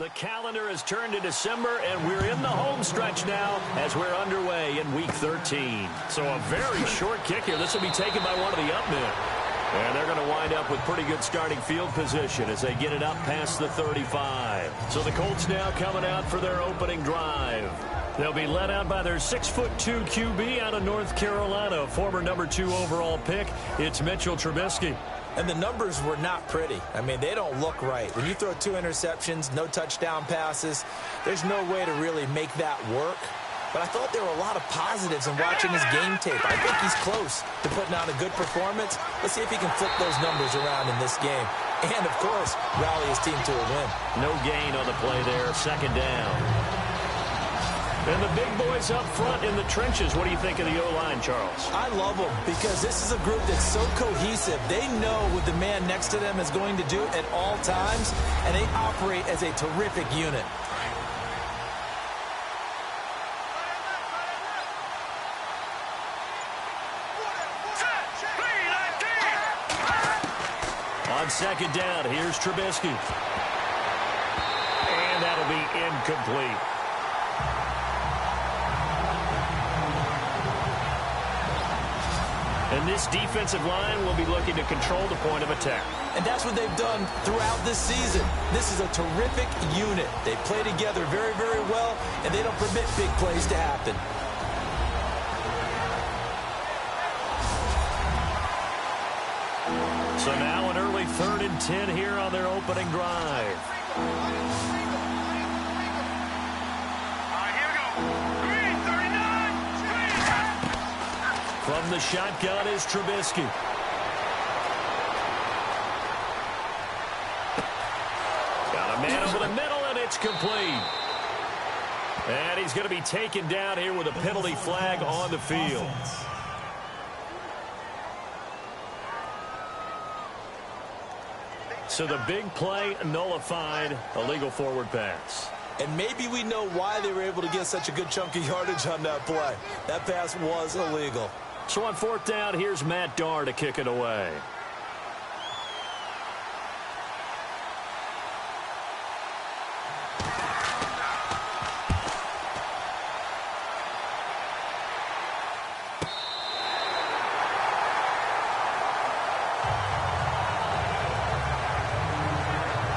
The calendar has turned to December, and we're in the home stretch now as we're underway in Week 13. So a very short kick here. This will be taken by one of the up men. And they're going to wind up with pretty good starting field position as they get it up past the 35. So the Colts now coming out for their opening drive. They'll be led out by their 6'2" QB out of North Carolina, former number 2 overall pick. It's Mitchell Trubisky. And the numbers were not pretty. I mean, they don't look right. When you throw 2 interceptions, no touchdown passes, there's no way to really make that work. But I thought there were a lot of positives in watching his game tape. I think he's close to putting on a good performance. Let's see if he can flip those numbers around in this game. And, of course, rally his team to a win. No gain on the play there, second down. And the big boys up front in the trenches. What do you think of the O-line, Charles? I love them because this is a group that's so cohesive. They know what the man next to them is going to do at all times, and they operate as a terrific unit. On second down, here's Trubisky. And that'll be incomplete. And this defensive line will be looking to control the point of attack. And that's what they've done throughout this season. This is a terrific unit. They play together very, very well, and they don't permit big plays to happen. So now an early 3rd and 10 here on their opening drive. From the shotgun is Trubisky. Got a man over the middle, and it's complete. And he's going to be taken down here with a penalty flag on the field. So the big play nullified, a legal forward pass. And maybe we know why they were able to get such a good chunk of yardage on that play. That pass was illegal. So on 4th down, here's Matt Darr to kick it away.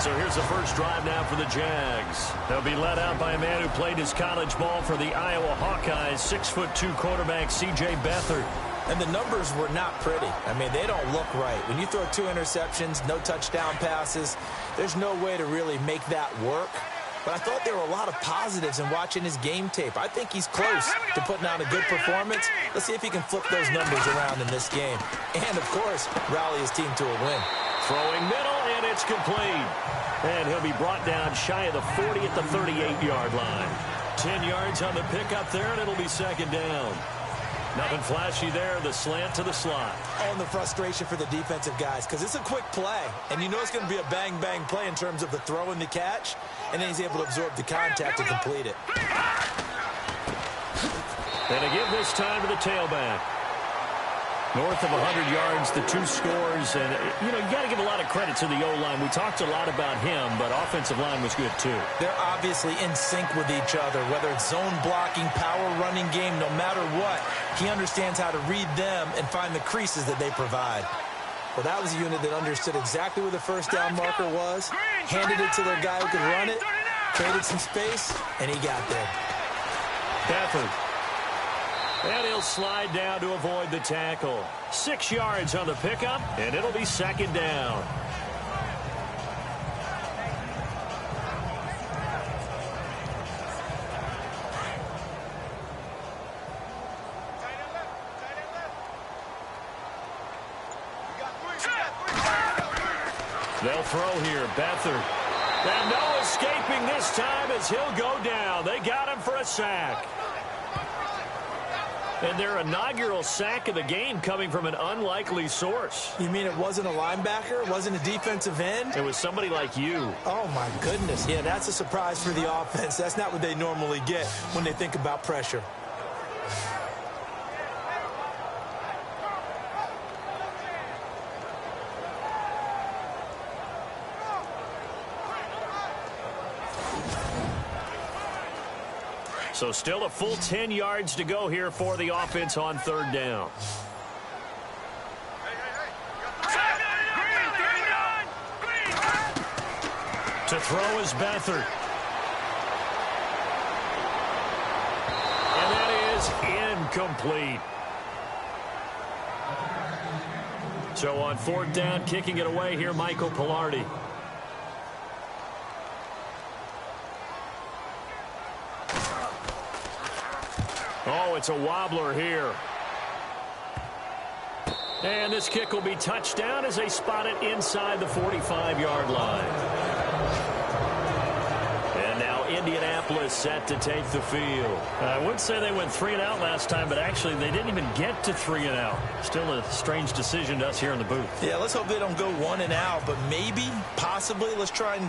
So here's the first drive now for the Jags. They'll be led out by a man who played his college ball for the Iowa Hawkeyes, 6'2" quarterback C.J. Beathard. And the numbers were not pretty. I mean, they don't look right. When you throw 2 interceptions, no touchdown passes, there's no way to really make that work. But I thought there were a lot of positives in watching his game tape. I think he's close to putting on a good performance. Let's see if he can flip those numbers around in this game. And, of course, rally his team to a win. Throwing middle, and it's complete. And he'll be brought down shy of the 40 at the 38-yard line. 10 yards on the pickup there, and it'll be second down. Nothing flashy there, the slant to the slot. Oh, and the frustration for the defensive guys, because it's a quick play, and you know it's going to be a bang-bang play in terms of the throw and the catch, and then he's able to absorb the contact and complete it. And to give this time to the tailback. North of 100 yards, the 2 scores, and, you know, you got to give a lot of credit to the O-line. We talked a lot about him, but offensive line was good, too. They're obviously in sync with each other, whether it's zone blocking, power running game, no matter what. He understands how to read them and find the creases that they provide. Well, that was a unit that understood exactly where the first down marker was, handed it to their guy who could run it, traded some space, and he got there. Beathard. And he'll slide down to avoid the tackle. 6 yards on the pickup, and it'll be second down. They'll throw here. Beathard. And no escaping this time as he'll go down. They got him for a sack. And their inaugural sack of the game coming from an unlikely source. You mean it wasn't a linebacker? It wasn't a defensive end? It was somebody like you. Oh, my goodness. Yeah, that's a surprise for the offense. That's not what they normally get when they think about pressure. So still a full 10 yards to go here for the offense on third down. To throw is Beathard. And that is incomplete. So on fourth down, kicking it away here, Michael Pilardi. Oh, it's a wobbler here. And this kick will be touchdown as they spot it inside the 45-yard line. And now Indianapolis set to take the field. I would say they went 3 and out last time, but actually they didn't even get to 3 and out. Still a strange decision to us here in the booth. Yeah, let's hope they don't go 1 and out, but maybe, possibly, let's try and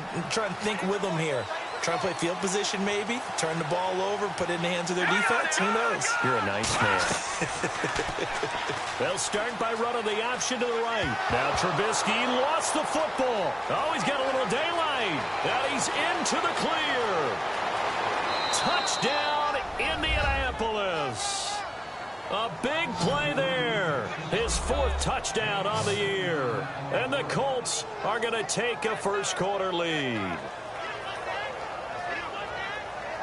think with them here. Try to play field position maybe, turn the ball over, put it in the hands of their defense. Who knows? You're a nice man. They'll start by running the option to the right. Now Trubisky lost the football. Oh, he's got a little daylight. Now he's into the clear. Touchdown, Indianapolis. A big play there. His 4th touchdown on the year. And the Colts are going to take a first quarter lead.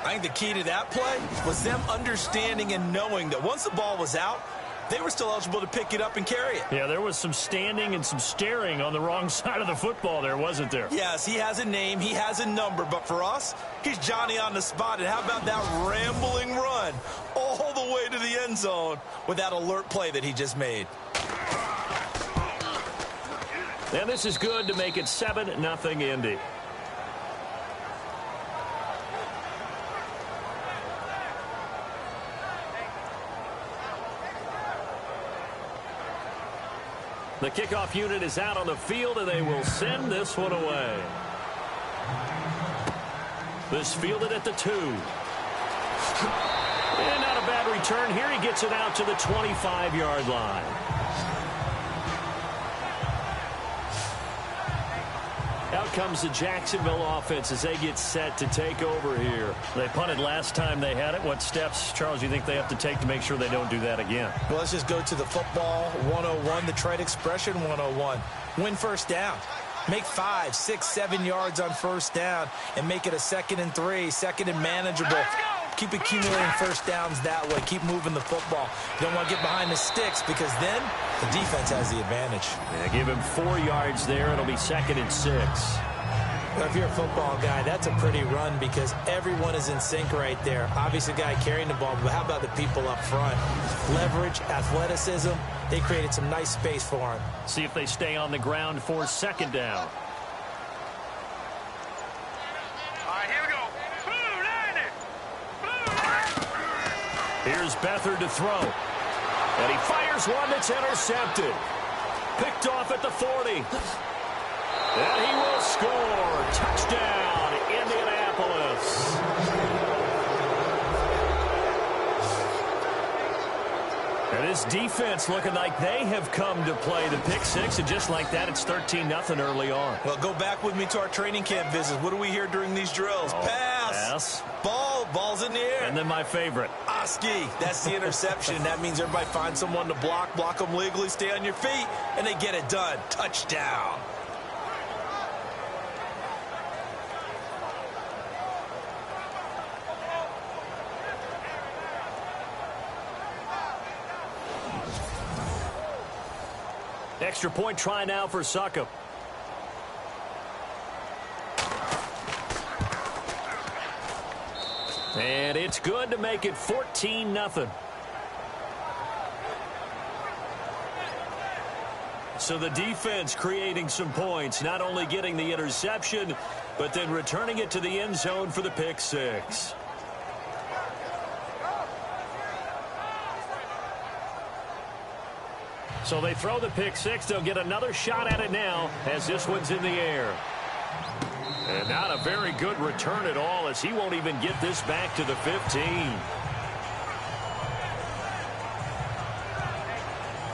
I think the key to that play was them understanding and knowing that once the ball was out, they were still eligible to pick it up and carry it. Yeah, there was some standing and some staring on the wrong side of the football there, wasn't there? Yes, he has a name, he has a number, but for us, he's Johnny on the spot. And how about that rambling run all the way to the end zone with that alert play that he just made? And this is good to make it 7-0 Indy. The kickoff unit is out on the field, and they will send this one away. This fielded at the 2. And not a bad return here. He gets it out to the 25-yard line. Out comes the Jacksonville offense as they get set to take over here. They punted last time they had it. What steps, Charles, do you think they have to take to make sure they don't do that again? Well, let's just go to the football 101, the trade expression 101. Win first down. Make 5, 6, 7 yards on first down and make it a 2nd and 3, 2nd and manageable. Keep accumulating first downs that way. Keep moving the football. You don't want to get behind the sticks because then the defense has the advantage. Yeah, give him 4 yards there. It'll be 2nd and 6. Well, if you're a football guy, that's a pretty run because everyone is in sync right there. Obviously, the guy carrying the ball, but how about the people up front? Leverage, athleticism, they created some nice space for him. See if they stay on the ground for 2nd down. Here's Beathard to throw. And he fires one that's intercepted. Picked off at the 40. And he will score. Touchdown, Indianapolis. And this defense looking like they have come to play the pick 6. And just like that, it's 13-0 early on. Well, go back with me to our training camp visits. What do we hear during these drills? Pass. Ball's in the air. And then my favorite. Oski, that's the interception. That means everybody finds someone to block them legally, stay on your feet, and they get it done. Touchdown. Extra point try now for Succop. And it's good to make it 14-0. So the defense creating some points, not only getting the interception, but then returning it to the end zone for the pick 6. So they throw the pick 6. They'll get another shot at it now as this one's in the air. And not a very good return at all as he won't even get this back to the 15.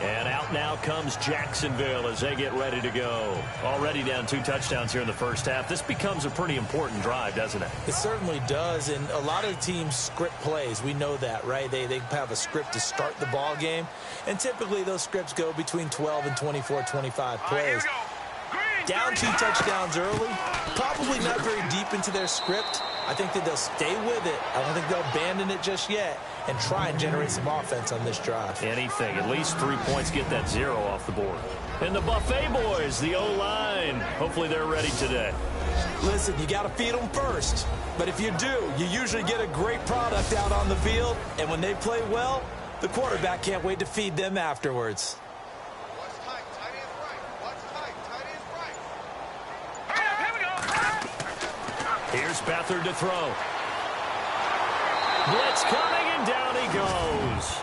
And out Out now comes Jacksonville as they get ready to go. Already down 2 touchdowns here in the first half. This becomes a pretty important drive, doesn't it? It certainly does, and a lot of teams script plays. We know that, right? They have a script to start the ball game, and typically those scripts go between 12 and 24, 25 plays. Down 2 touchdowns early, probably not very deep into their script. I think that they'll stay with it. I don't think they'll abandon it just yet and try and generate some offense on this drive. Anything. At least 3 points, get that 0 off the board. And the Buffet boys, the O-line. Hopefully they're ready today. Listen, you got to feed them first. But if you do, you usually get a great product out on the field. And when they play well, the quarterback can't wait to feed them afterwards. Here's Beathard to throw. Blitz coming, and down he goes.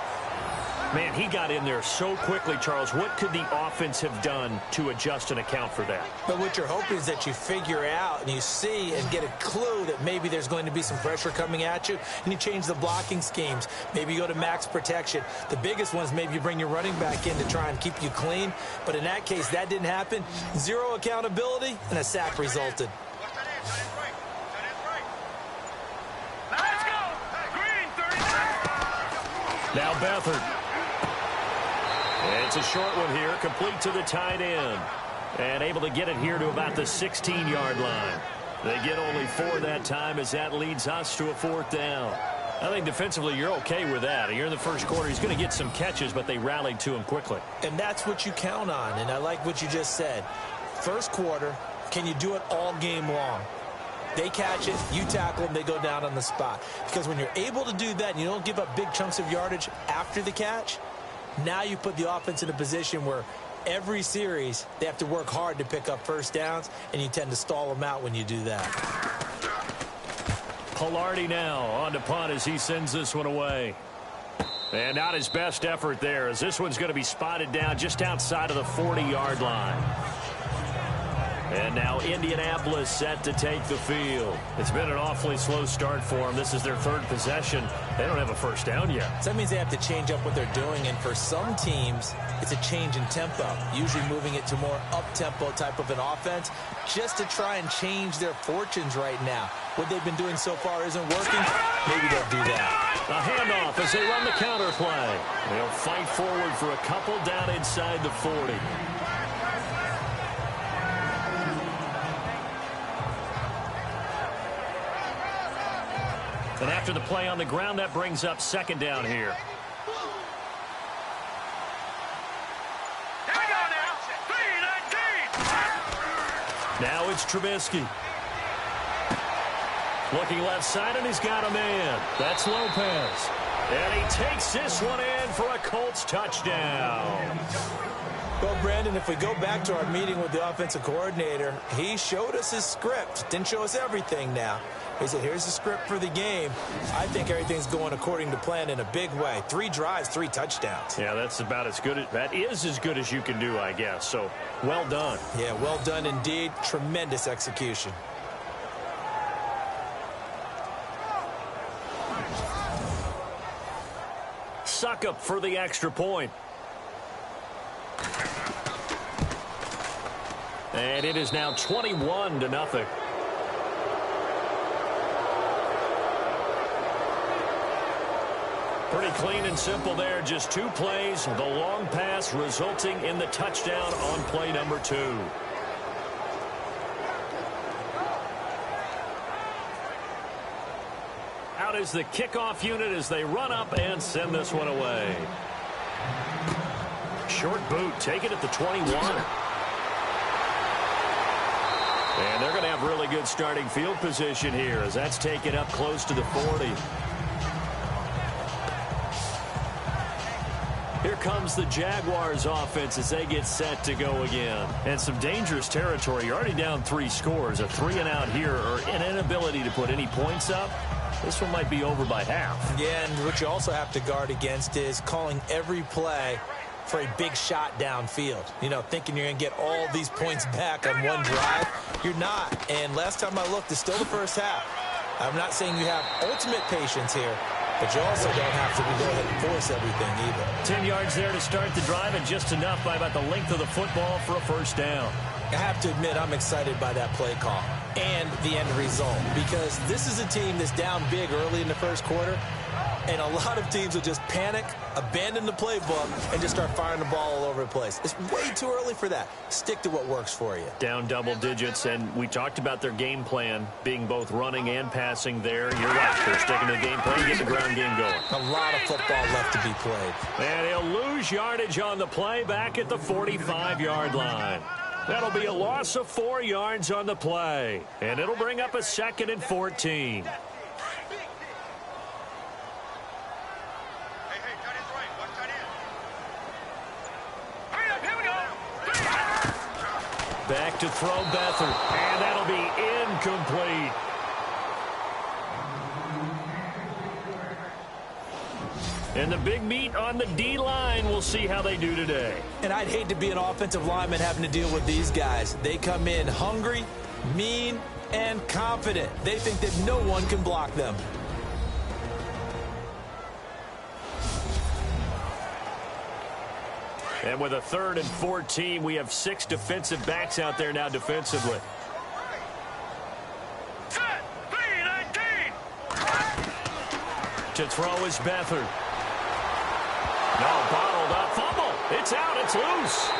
Man, he got in there so quickly, Charles. What could the offense have done to adjust and account for that? But what you're hoping is that you figure out and you see and get a clue that maybe there's going to be some pressure coming at you, and you change the blocking schemes. Maybe you go to max protection. The biggest one is maybe you bring your running back in to try and keep you clean. But in that case, that didn't happen. 0 accountability, and a sack resulted. Now Beathard. It's a short one here, complete to the tight end. And able to get it here to about the 16-yard line. They get only 4 that time as that leads us to a 4th down. I think defensively you're okay with that. You're in the first quarter. He's going to get some catches, but they rallied to him quickly. And that's what you count on, and I like what you just said. First quarter, can you do it all game long? They catch it, you tackle them, they go down on the spot. Because when you're able to do that and you don't give up big chunks of yardage after the catch, now you put the offense in a position where every series they have to work hard to pick up first downs, and you tend to stall them out when you do that. Pilardi now on to punt as he sends this one away. And not his best effort there, as this one's going to be spotted down just outside of the 40-yard line. And now Indianapolis set to take the field. It's been an awfully slow start for them. This is their 3rd possession. They don't have a first down yet. So that means they have to change up what they're doing, and for some teams, it's a change in tempo, usually moving it to more up-tempo type of an offense, just to try and change their fortunes right now. What they've been doing so far isn't working. Maybe they'll do that. A handoff as they run the counter play. They'll fight forward for a couple down inside the 40. And after the play on the ground, that brings up 2nd down here. Now it's Trubisky. Looking left side, and he's got a man. That's Lopez. And he takes this one in for a Colts touchdown. Well, Brandon, if we go back to our meeting with the offensive coordinator, he showed us his script. Didn't show us everything now. He said, here's the script for the game. I think everything's going according to plan in a big way. 3 drives, 3 touchdowns. Yeah, that's about as good. That is as good as you can do, I guess. So, well done. Yeah, well done indeed. Tremendous execution. Suckup for the extra point. And it is now 21-0. Pretty clean and simple there. Just 2 plays. The long pass resulting in the touchdown on play number 2. Out is the kickoff unit as they run up and send this one away. Short boot, take it at the 21. And they're going to have really good starting field position here as that's taken up close to the 40. Here comes the Jaguars offense as they get set to go again. And some dangerous territory. You're already down 3 scores. A 3-and-out here, or an inability to put any points up. This one might be over by half. Yeah, and what you also have to guard against is calling every play for a big shot downfield. You know, thinking you're going to get all these points back on one drive. You're not. And last time I looked, it's still the first half. I'm not saying you have ultimate patience here, but you also don't have to go ahead and force everything either. 10 yards there to start the drive, and just enough by about the length of the football for a first down. I have to admit, I'm excited by that play call and the end result, because this is a team that's down big early in the first quarter, and a lot of teams will just panic, abandon the playbook, and just start firing the ball all over the place. It's way too early for that. Stick to what works for you. Down double digits, and we talked about their game plan being both running and passing there. You're right. They're sticking to the game plan, get the ground game going. A lot of football left to be played. And he'll lose yardage on the play back at the 45-yard line. That'll be a loss of 4 yards on the play, and it'll bring up a 2nd and 14. Back to throw Beathard, and that'll be incomplete. And the big meat on the D-line, we'll see how they do today. And I'd hate to be an offensive lineman having to deal with these guys. They come in hungry, mean, and confident. They think that no one can block them. And with a 3rd and 14, we have 6 defensive backs out there now defensively. To throw is Beathard. No, bottled up. Fumble. It's out. It's loose.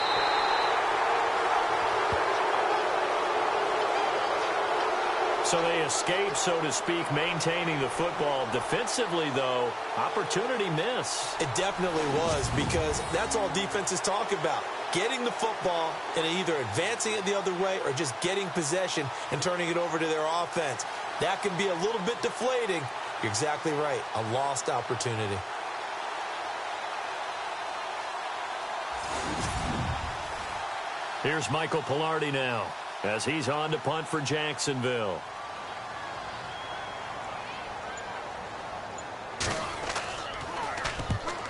So they escape, so to speak, maintaining the football. Defensively, though, opportunity miss. It definitely was, because that's all defenses talk about. Getting the football and either advancing it the other way or just getting possession and turning it over to their offense. That can be a little bit deflating. You're exactly right. A lost opportunity. Here's Michael Pilardi now as he's on to punt for Jacksonville.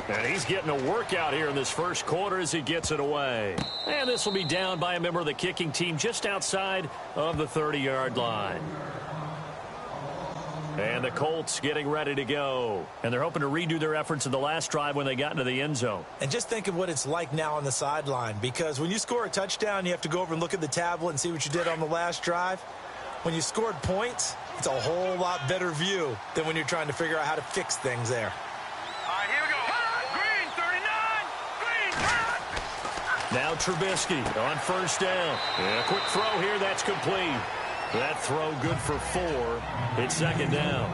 And he's getting a workout here in this first quarter as he gets it away. And this will be down by a member of the kicking team just outside of the 30-yard line. And the Colts getting ready to go. And they're hoping to redo their efforts in the last drive when they got into the end zone. And just think of what it's like now on the sideline, because when you score a touchdown, you have to go over and look at the tablet and see what you did on the last drive. When you scored points, it's a whole lot better view than when you're trying to figure out how to fix things there. All right, here we go. Green, 39. Green. Now Trubisky on first down. And a quick throw here. That's complete. That throw good for 4. It's 2nd down.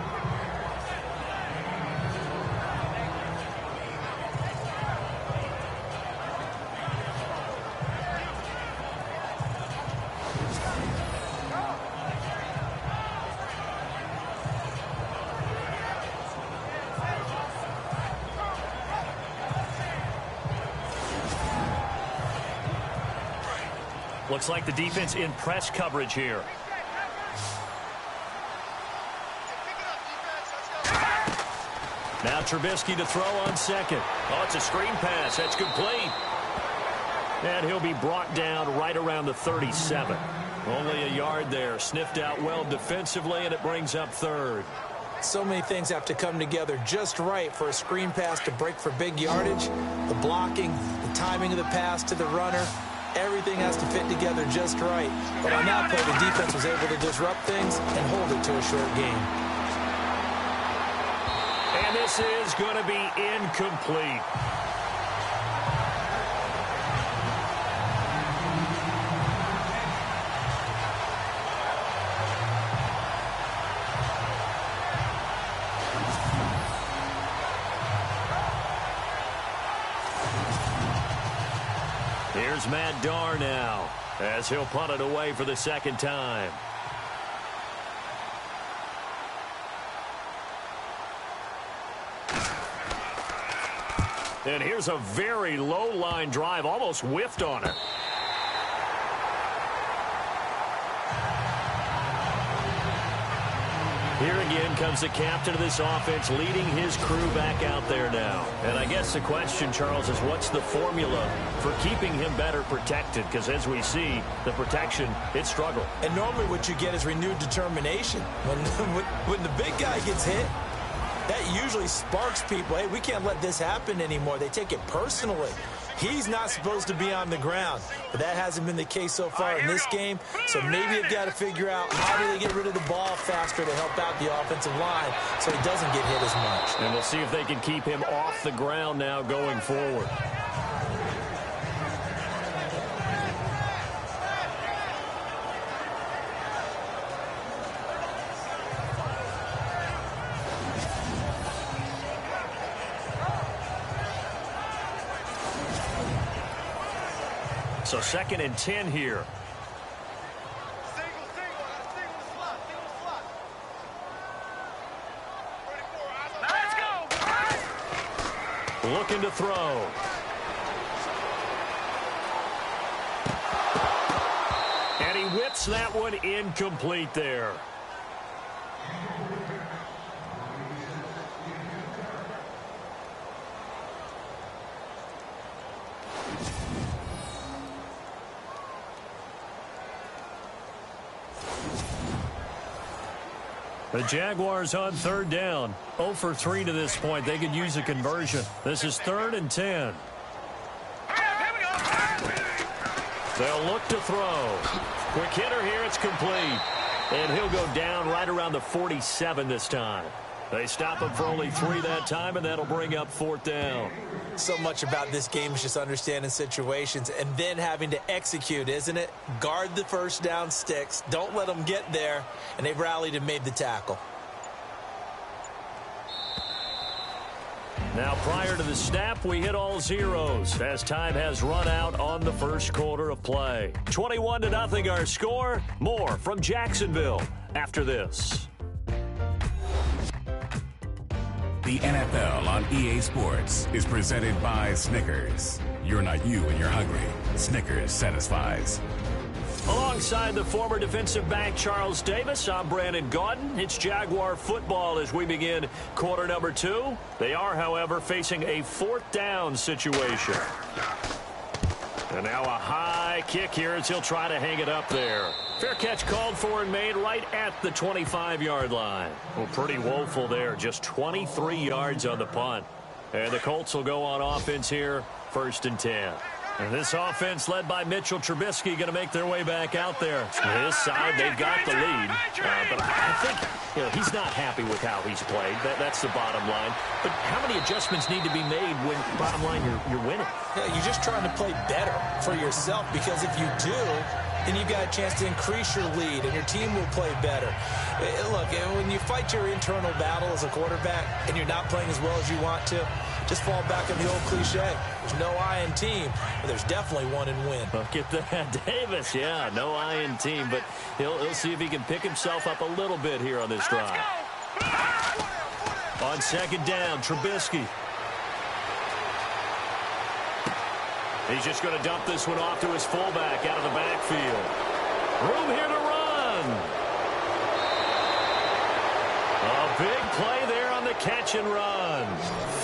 Looks like the defense in press coverage here. Now Trubisky to throw on 2nd. Oh, it's a screen pass. That's complete. And he'll be brought down right around the 37. Only a yard there. Sniffed out well defensively, and it brings up 3rd. So many things have to come together just right for a screen pass to break for big yardage. The blocking, the timing of the pass to the runner, everything has to fit together just right. But on that play, the defense was able to disrupt things and hold it to a short game. And this is going to be incomplete. Here's Matt Darr now as he'll punt it away for the 2nd time. And here's a very low line drive, almost whiffed on it. Here again comes the captain of this offense leading his crew back out there now. And I guess the question, Charles, is what's the formula for keeping him better protected? Because as we see, the protection, it struggled. And normally what you get is renewed determination. When the big guy gets hit, that usually sparks people. Hey, we can't let this happen anymore. They take it personally. He's not supposed to be on the ground, but that hasn't been the case so far in this game. So maybe you've got to figure out how do they get rid of the ball faster to help out the offensive line so he doesn't get hit as much. And we'll see if they can keep him off the ground now going forward. So 2nd and 10 here. Let's go. Looking to throw. And he whips that one incomplete there. The Jaguars on 3rd down. 0 for 3 to this point. They could use a conversion. This is 3rd and 10. They'll look to throw. Quick hitter here. It's complete. And he'll go down right around the 47 this time. They stop him for only 3 that time, and that'll bring up 4th down. So much about this game is just understanding situations and then having to execute, isn't it? Guard the first down sticks. Don't let them get there. And they've rallied and made the tackle. Now, prior to the snap, we hit all zeros as time has run out on the first quarter of play. 21-0 our score. More from Jacksonville after this. The NFL on EA Sports is presented by Snickers. You're not you when you're hungry. Snickers satisfies. Alongside the former defensive back Charles Davis, I'm Brandon Gaudin. It's Jaguar football as we begin quarter number 2. They are, however, facing a 4th down situation. And now a high kick here as he'll try to hang it up there. Fair catch called for and made right at the 25-yard line. Well, pretty woeful there. Just 23 yards on the punt. And the Colts will go on offense here, 1st and 10. And this offense led by Mitchell Trubisky going to make their way back out there. His side, they've got the lead. But I think he's not happy with how he's played. That's the bottom line. But how many adjustments need to be made when, bottom line, you're winning? Yeah, you're just trying to play better for yourself, because if you do, then you've got a chance to increase your lead and your team will play better. Look, when you fight your internal battle as a quarterback and you're not playing as well as you want to, just fall back on the old cliche. There's no I in team, but there's definitely one in win. Look at that. Davis, yeah, no I in team, but he'll see if he can pick himself up a little bit here on this drive. On 2nd down, Trubisky. He's just going to dump this one off to his fullback out of the backfield. Room here to run. A big play there on the catch and run.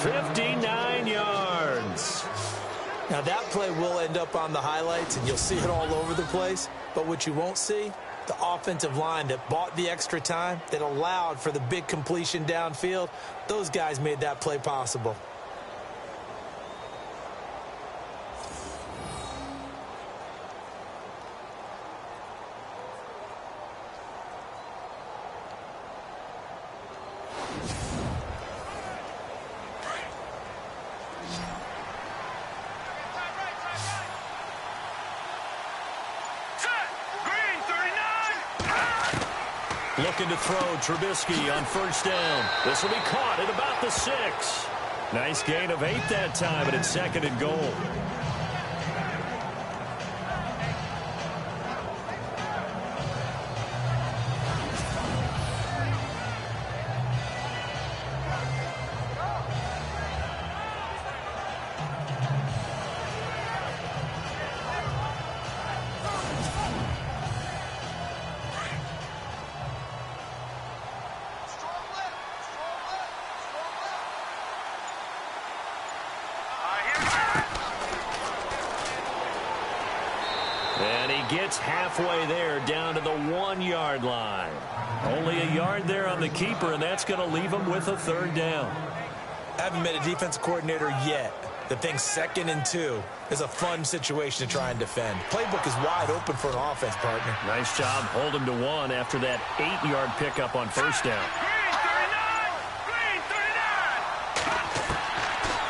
59 yards. Now that play will end up on the highlights and you'll see it all over the place. But what you won't see, the offensive line that bought the extra time, that allowed for the big completion downfield, those guys made that play possible. Looking to throw, Trubisky on 1st down. This will be caught at about the 6. Nice gain of 8 that time, and it's 2nd and goal. And he gets halfway there, down to the 1-yard line. Only a yard there on the keeper, and that's going to leave him with a third down. I haven't met a defensive coordinator yet that thinks 2nd and 2 is a fun situation to try and defend. Playbook is wide open for an offense, partner. Nice job holding to 1 after that 8-yard pickup on first down.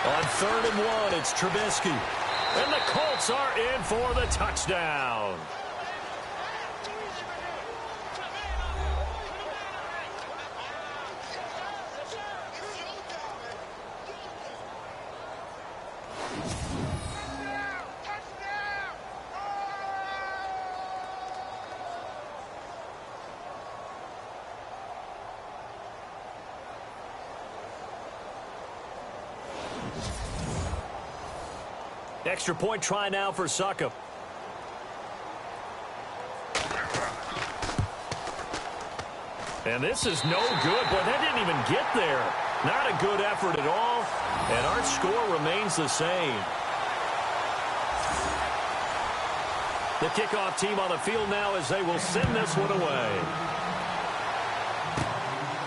On 3rd and 1, it's Trubisky. And the Colts are in for the touchdown. Extra point try now for Succop. And this is no good. Boy, that didn't even get there. Not a good effort at all. And our score remains the same. The kickoff team on the field now as they will send this one away.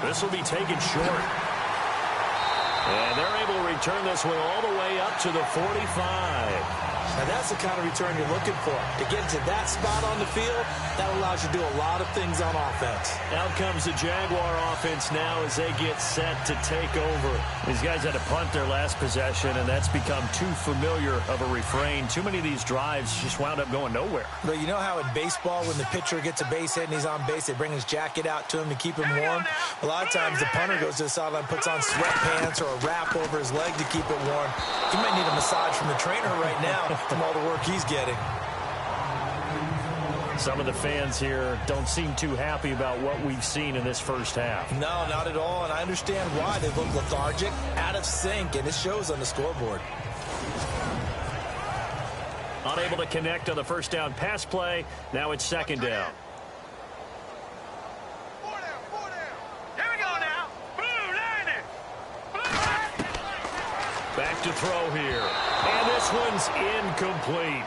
This will be taken short. And they're able to return this one all the way up to the 45. Now that's the kind of return you're looking for. To get to that spot on the field, that allows you to do a lot of things on offense. Out comes the Jaguar offense now as they get set to take over. These guys had to punt their last possession, and that's become too familiar of a refrain. Too many of these drives just wound up going nowhere. But you know how in baseball, when the pitcher gets a base hit and he's on base, they bring his jacket out to him to keep him warm? A lot of times the punter goes to the sideline, puts on sweatpants or a wrap over his leg to keep it warm. He might need a massage from the trainer right now from all the work he's getting. Some of the fans here don't seem too happy about what we've seen in this first half. No, not at all, and I understand why. They look lethargic, out of sync, and it shows on the scoreboard. Unable to connect on the first down pass play. Now it's 2nd down. Here we go now. Blue line. Back to throw here. And this one's incomplete.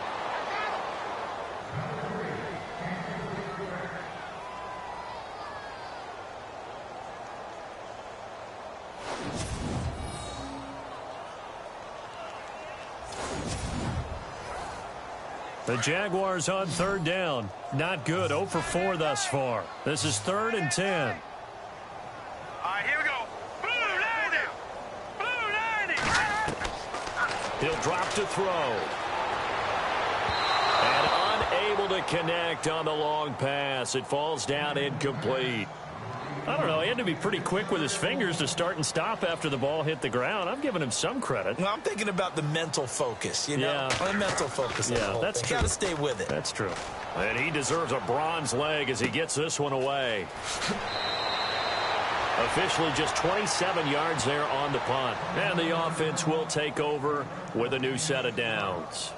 The Jaguars on 3rd down. Not good. 0 for 4 thus far. This is 3rd and 10. All right, here we go. Blue line. Blue line. He'll drop to throw. And unable to connect on the long pass. It falls down incomplete. I don't know. He had to be pretty quick with his fingers to start and stop after the ball hit the ground. I'm giving him some credit. Well, I'm thinking about the mental focus, you know? Yeah. The mental focus. Yeah, that's true. Got to stay with it. That's true. And he deserves a bronze leg as he gets this one away. Officially just 27 yards there on the punt. And the offense will take over with a new set of downs.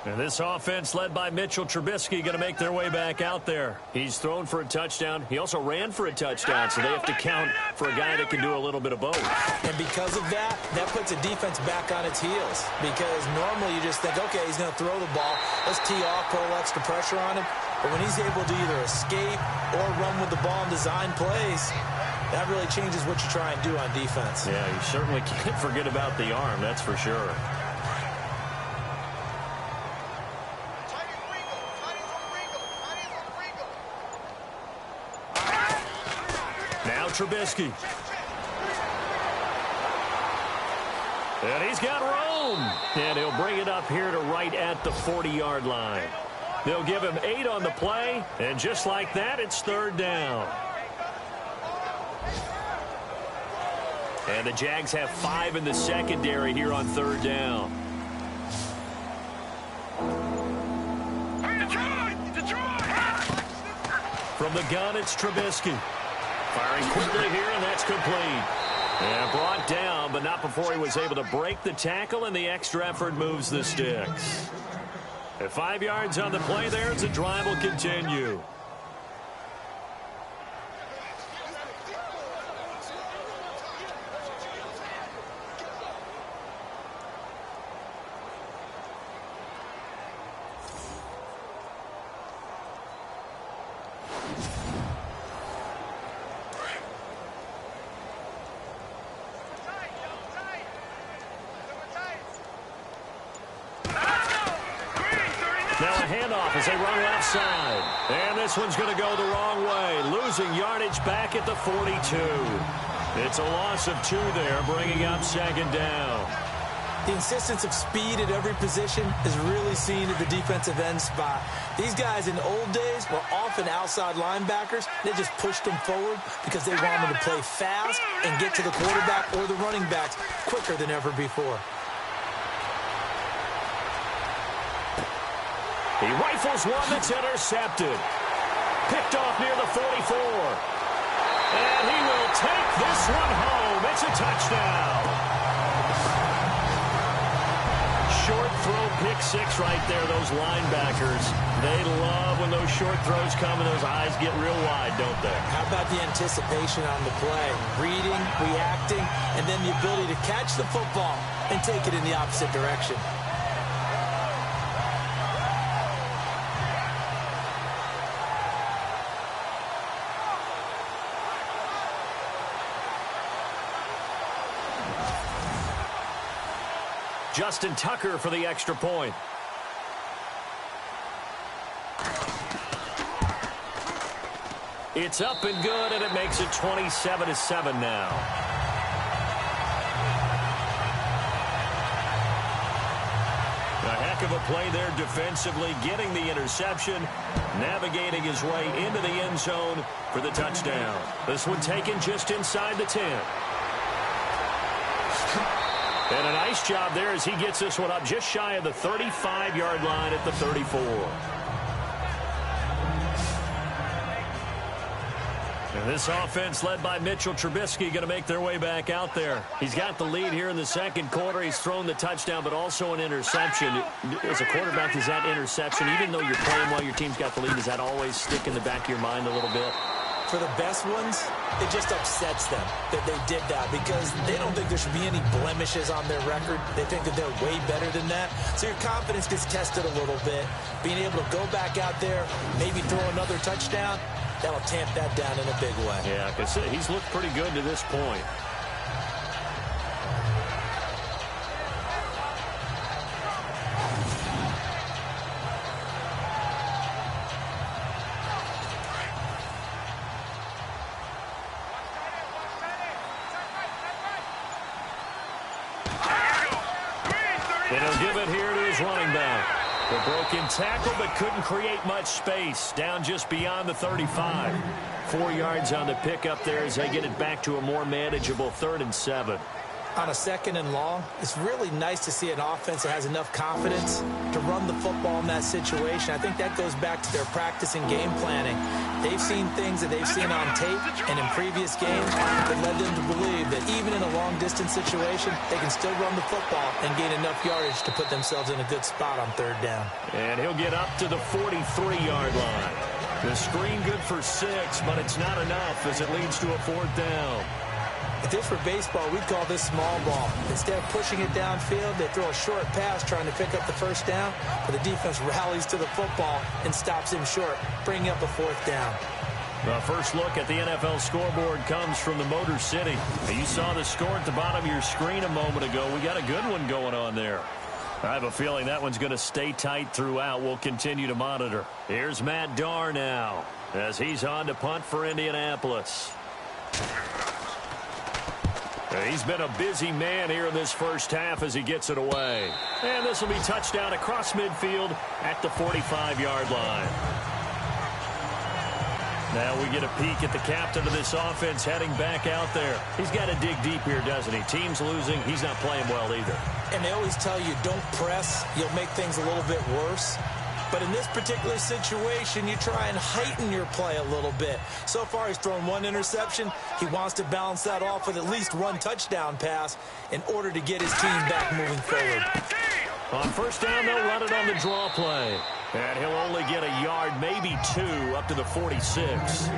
And this offense led by Mitchell Trubisky going to make their way back out there. He's thrown for a touchdown. He also ran for a touchdown, so they have to count for a guy that can do a little bit of both. And because of that, that puts a defense back on its heels. Because normally you just think, okay, he's going to throw the ball. Let's tee off, put a little extra pressure on him. But when he's able to either escape or run with the ball and design plays, that really changes what you try and do on defense. Yeah, you certainly can't forget about the arm, that's for sure. Trubisky. And he's got room. And he'll bring it up here to right at the 40-yard line. They'll give him 8 on the play. And just like that, it's 3rd down. And the Jags have 5 in the secondary here on 3rd down. From the gun, it's Trubisky. Firing quickly here, and that's complete. And brought down, but not before he was able to break the tackle, and the extra effort moves the sticks. At 5 yards on the play there, the drive will continue. they run left side. And this one's going to go the wrong way, losing yardage back at the 42. It's a loss of 2 there, bringing up second down. The insistence of speed at every position is really seen at the defensive end spot. These guys in the old days were often outside linebackers. They just pushed them forward because they wanted to play fast and get to the quarterback or the running backs quicker than ever before. He rifles one that's intercepted. Picked off near the 44. And he will take this one home. It's a touchdown. Short throw, pick 6 right there, those linebackers. They love when those short throws come and those eyes get real wide, don't they? How about the anticipation on the play? Reading, reacting, and then the ability to catch the football and take it in the opposite direction. Justin Tucker for the extra point. It's up and good, and it makes it 27-7 now. A heck of a play there defensively, getting the interception, navigating his way into the end zone for the touchdown. This one taken just inside the 10. And a nice job there as he gets this one up just shy of the 35-yard line at the 34. And this offense led by Mitchell Trubisky going to make their way back out there. He's got the lead here in the second quarter. He's thrown the touchdown, but also an interception. As a quarterback, is that interception, even though you're playing while your team's got the lead, does that always stick in the back of your mind a little bit? For the best ones, it just upsets them that they did that because they don't think there should be any blemishes on their record. They think that they're way better than that. So your confidence gets tested a little bit. Being able to go back out there, maybe throw another touchdown, that'll tamp that down in a big way. Yeah, because he's looked pretty good to this point. And he'll give it here to his running back. The broken tackle, but couldn't create much space. Down just beyond the 35. 4 yards on the pickup there as they get it back to a more manageable 3rd and 7. On a 2nd and long, it's really nice to see an offense that has enough confidence to run the football in that situation. I think that goes back to their practice and game planning. They've seen things that they've seen on tape and in previous games that led them to believe that even in a long-distance situation, they can still run the football and gain enough yardage to put themselves in a good spot on 3rd down. And he'll get up to the 43-yard line. The screen good for 6, but it's not enough as it leads to a 4th down. If this were baseball, we'd call this small ball. Instead of pushing it downfield, they throw a short pass trying to pick up the 1st down, but the defense rallies to the football and stops him short, bringing up a 4th down. The first look at the NFL scoreboard comes from the Motor City. You saw the score at the bottom of your screen a moment ago. We got a good one going on there. I have a feeling that one's going to stay tight throughout. We'll continue to monitor. Here's Matt Darr now as he's on to punt for Indianapolis. He's been a busy man here in this first half as he gets it away. And this will be touchdown across midfield at the 45-yard line. Now we get a peek at the captain of this offense heading back out there. He's got to dig deep here, doesn't he? Team's losing. He's not playing well either. And they always tell you, don't press. You'll make things a little bit worse. But in this particular situation, you try and heighten your play a little bit. So far, he's thrown 1 interception. He wants to balance that off with at least 1 touchdown pass in order to get his team back moving forward. On 1st down, they'll run it on the draw play. And he'll only get a yard, maybe 2, up to the 46.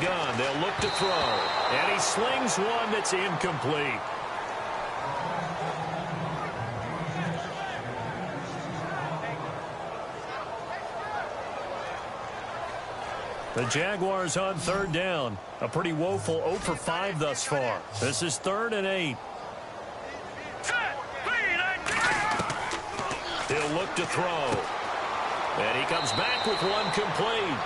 Gun. They'll look to throw. And he slings one that's incomplete. The Jaguars on third down. A pretty woeful 0 for 5 thus far. This is 3rd and 8. He'll look to throw. And he comes back with one complete.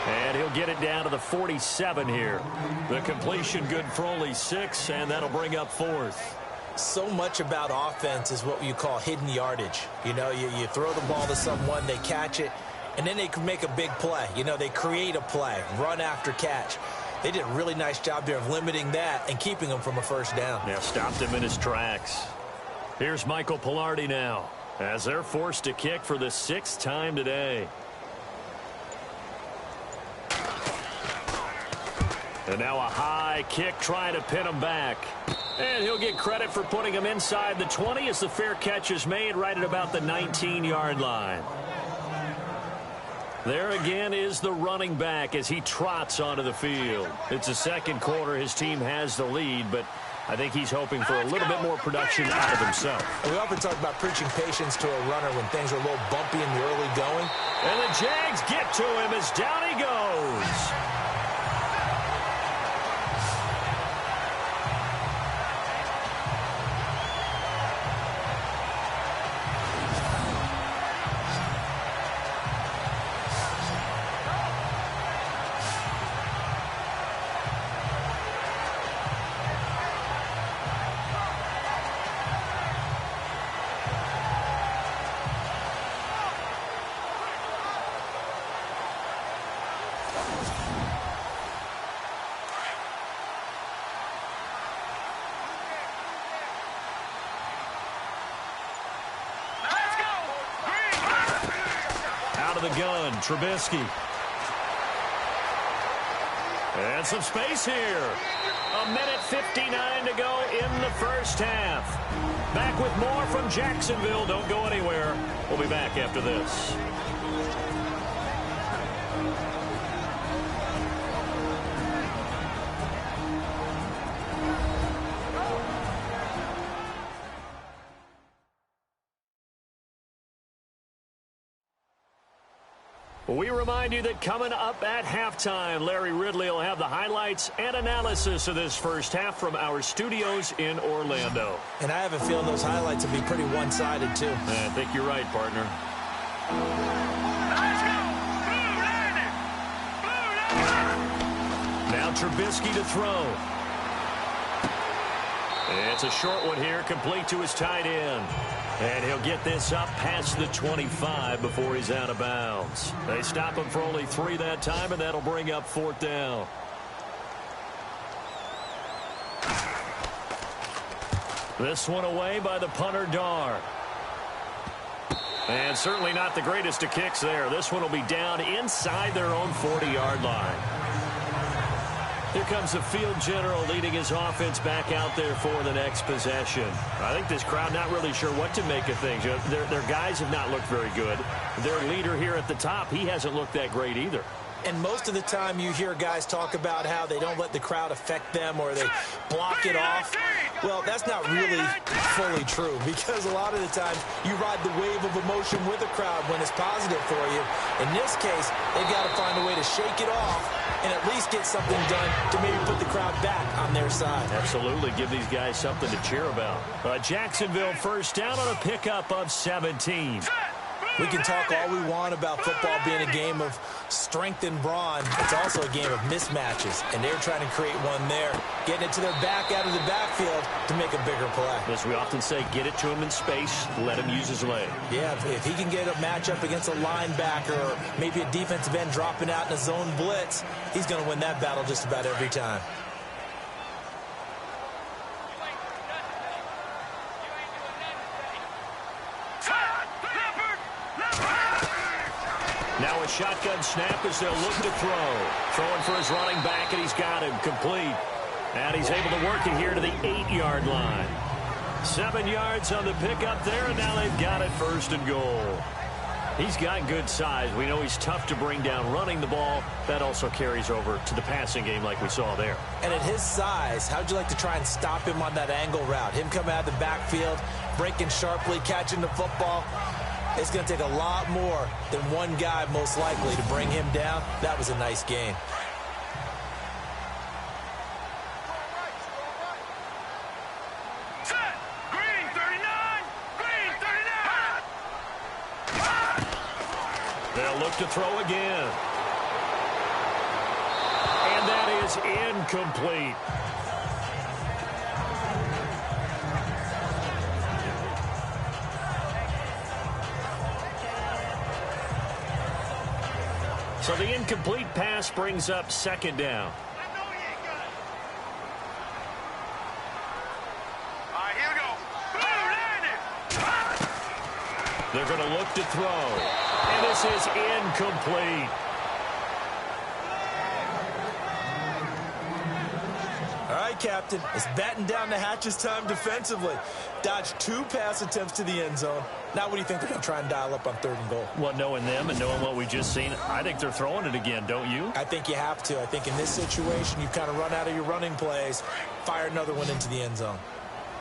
And he'll get it down to the 47 here. The completion good for only 6, and that'll bring up 4th. So much about offense is what you call hidden yardage. You know, you throw the ball to someone, they catch it, and then they can make a big play. You know, they create a play, run after catch. They did a really nice job there of limiting that and keeping him from a first down. Yeah, stopped him in his tracks. Here's Michael Pilardi now, as they're forced to kick for the 6th time today. And now a high kick trying to pin him back. And he'll get credit for putting him inside the 20 as the fair catch is made right at about the 19-yard line. There again is the running back as he trots onto the field. It's the second quarter. His team has the lead, but I think he's hoping for a little bit more production out of himself. We often talk about preaching patience to a runner when things are a little bumpy in the early going. And the Jags get to him as down he goes. The gun, Trubisky. And some space here. 1:59 to go in the first half. Back with more from Jacksonville. Don't go anywhere. We'll be back after this. We remind you that coming up at halftime, Larry Ridley will have the highlights and analysis of this first half from our studios in Orlando. And I have a feeling those highlights will be pretty one-sided, too. I think you're right, partner. Now Trubisky to throw. It's a short one here, complete to his tight end. And he'll get this up past the 25 before he's out of bounds. They stop him for only 3 that time, and that'll bring up 4th down. This one away by the punter, Dar. And certainly not the greatest of kicks there. This one will be down inside their own 40-yard line. Here comes the field general leading his offense back out there for the next possession. I think this crowd not really sure what to make of things. Their guys have not looked very good. Their leader here at the top, he hasn't looked that great either. And most of the time you hear guys talk about how they don't let the crowd affect them or they block it off. Well, that's not really fully true because a lot of the times you ride the wave of emotion with a crowd when it's positive for you. In this case, they've got to find a way to shake it off and at least get something done to maybe put the crowd back on their side. Absolutely. Give these guys something to cheer about. Jacksonville first down on a pickup of 17. We can talk all we want about football being a game of strength and brawn. It's also a game of mismatches, and they're trying to create one there, getting it to their back out of the backfield to make a bigger play. As we often say, get it to him in space, let him use his leg. Yeah, if he can get a matchup against a linebacker or maybe a defensive end dropping out in a zone blitz, he's going to win that battle just about every time. Now a shotgun snap as they'll look to throw. Throwing for his running back, and he's got him complete. And he's able to work it here to the 8-yard line. 7 yards on the pickup there, and now they've got it 1st and goal. He's got good size. We know he's tough to bring down running the ball. That also carries over to the passing game like we saw there. And at his size, how'd you like to try and stop him on that angle route? Him coming out of the backfield, breaking sharply, catching the football. It's going to take a lot more than one guy, most likely, to bring him down. That was a nice game. Set. Green 39. Green 39. They'll look to throw again. And that is incomplete. So the incomplete pass brings up second down. All right, here we go. Boom, landed. They're going to look to throw. And this is incomplete. All right, Captain. It's batten down the hatches time defensively. Dodged 2 pass attempts to the end zone. Now what do you think they're going to try and dial up on 3rd and goal? Well, knowing them and knowing what we just seen, I think they're throwing it again, don't you? I think you have to. I think in this situation, you've kind of run out of your running plays. Fire another one into the end zone.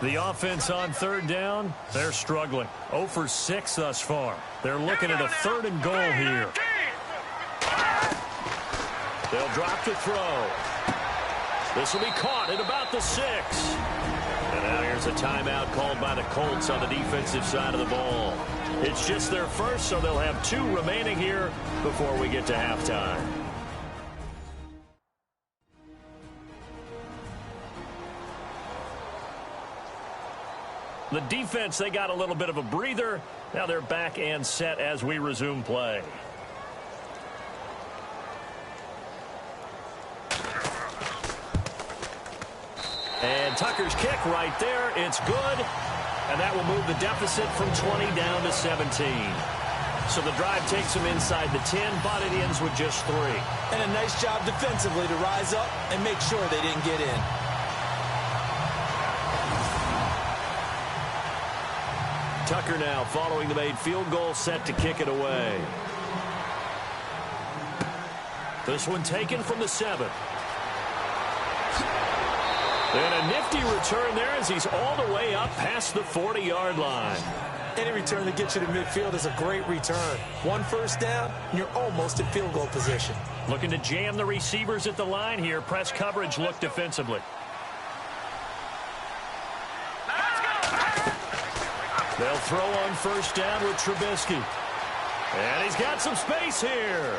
The offense on 3rd down, they're struggling. 0 for 6 thus far. They're looking at a 3rd and goal here. They'll drop to throw. This will be caught at about the 6. And now here's a timeout called by the Colts on the defensive side of the ball. It's just their first, so they'll have 2 remaining here before we get to halftime. The defense, they got a little bit of a breather. Now they're back and set as we resume play. And Tucker's kick right there. It's good. And that will move the deficit from 20 down to 17. So the drive takes them inside the 10, but it ends with just 3. And a nice job defensively to rise up and make sure they didn't get in. Tucker now following the made field goal, set to kick it away. This one taken from the 7. And a nifty return there as he's all the way up past the 40-yard line. Any return that gets you to midfield is a great return. 1 first down, and you're almost in field goal position. Looking to jam the receivers at the line here. Press coverage look defensively. They'll throw on first down with Trubisky. And he's got some space here.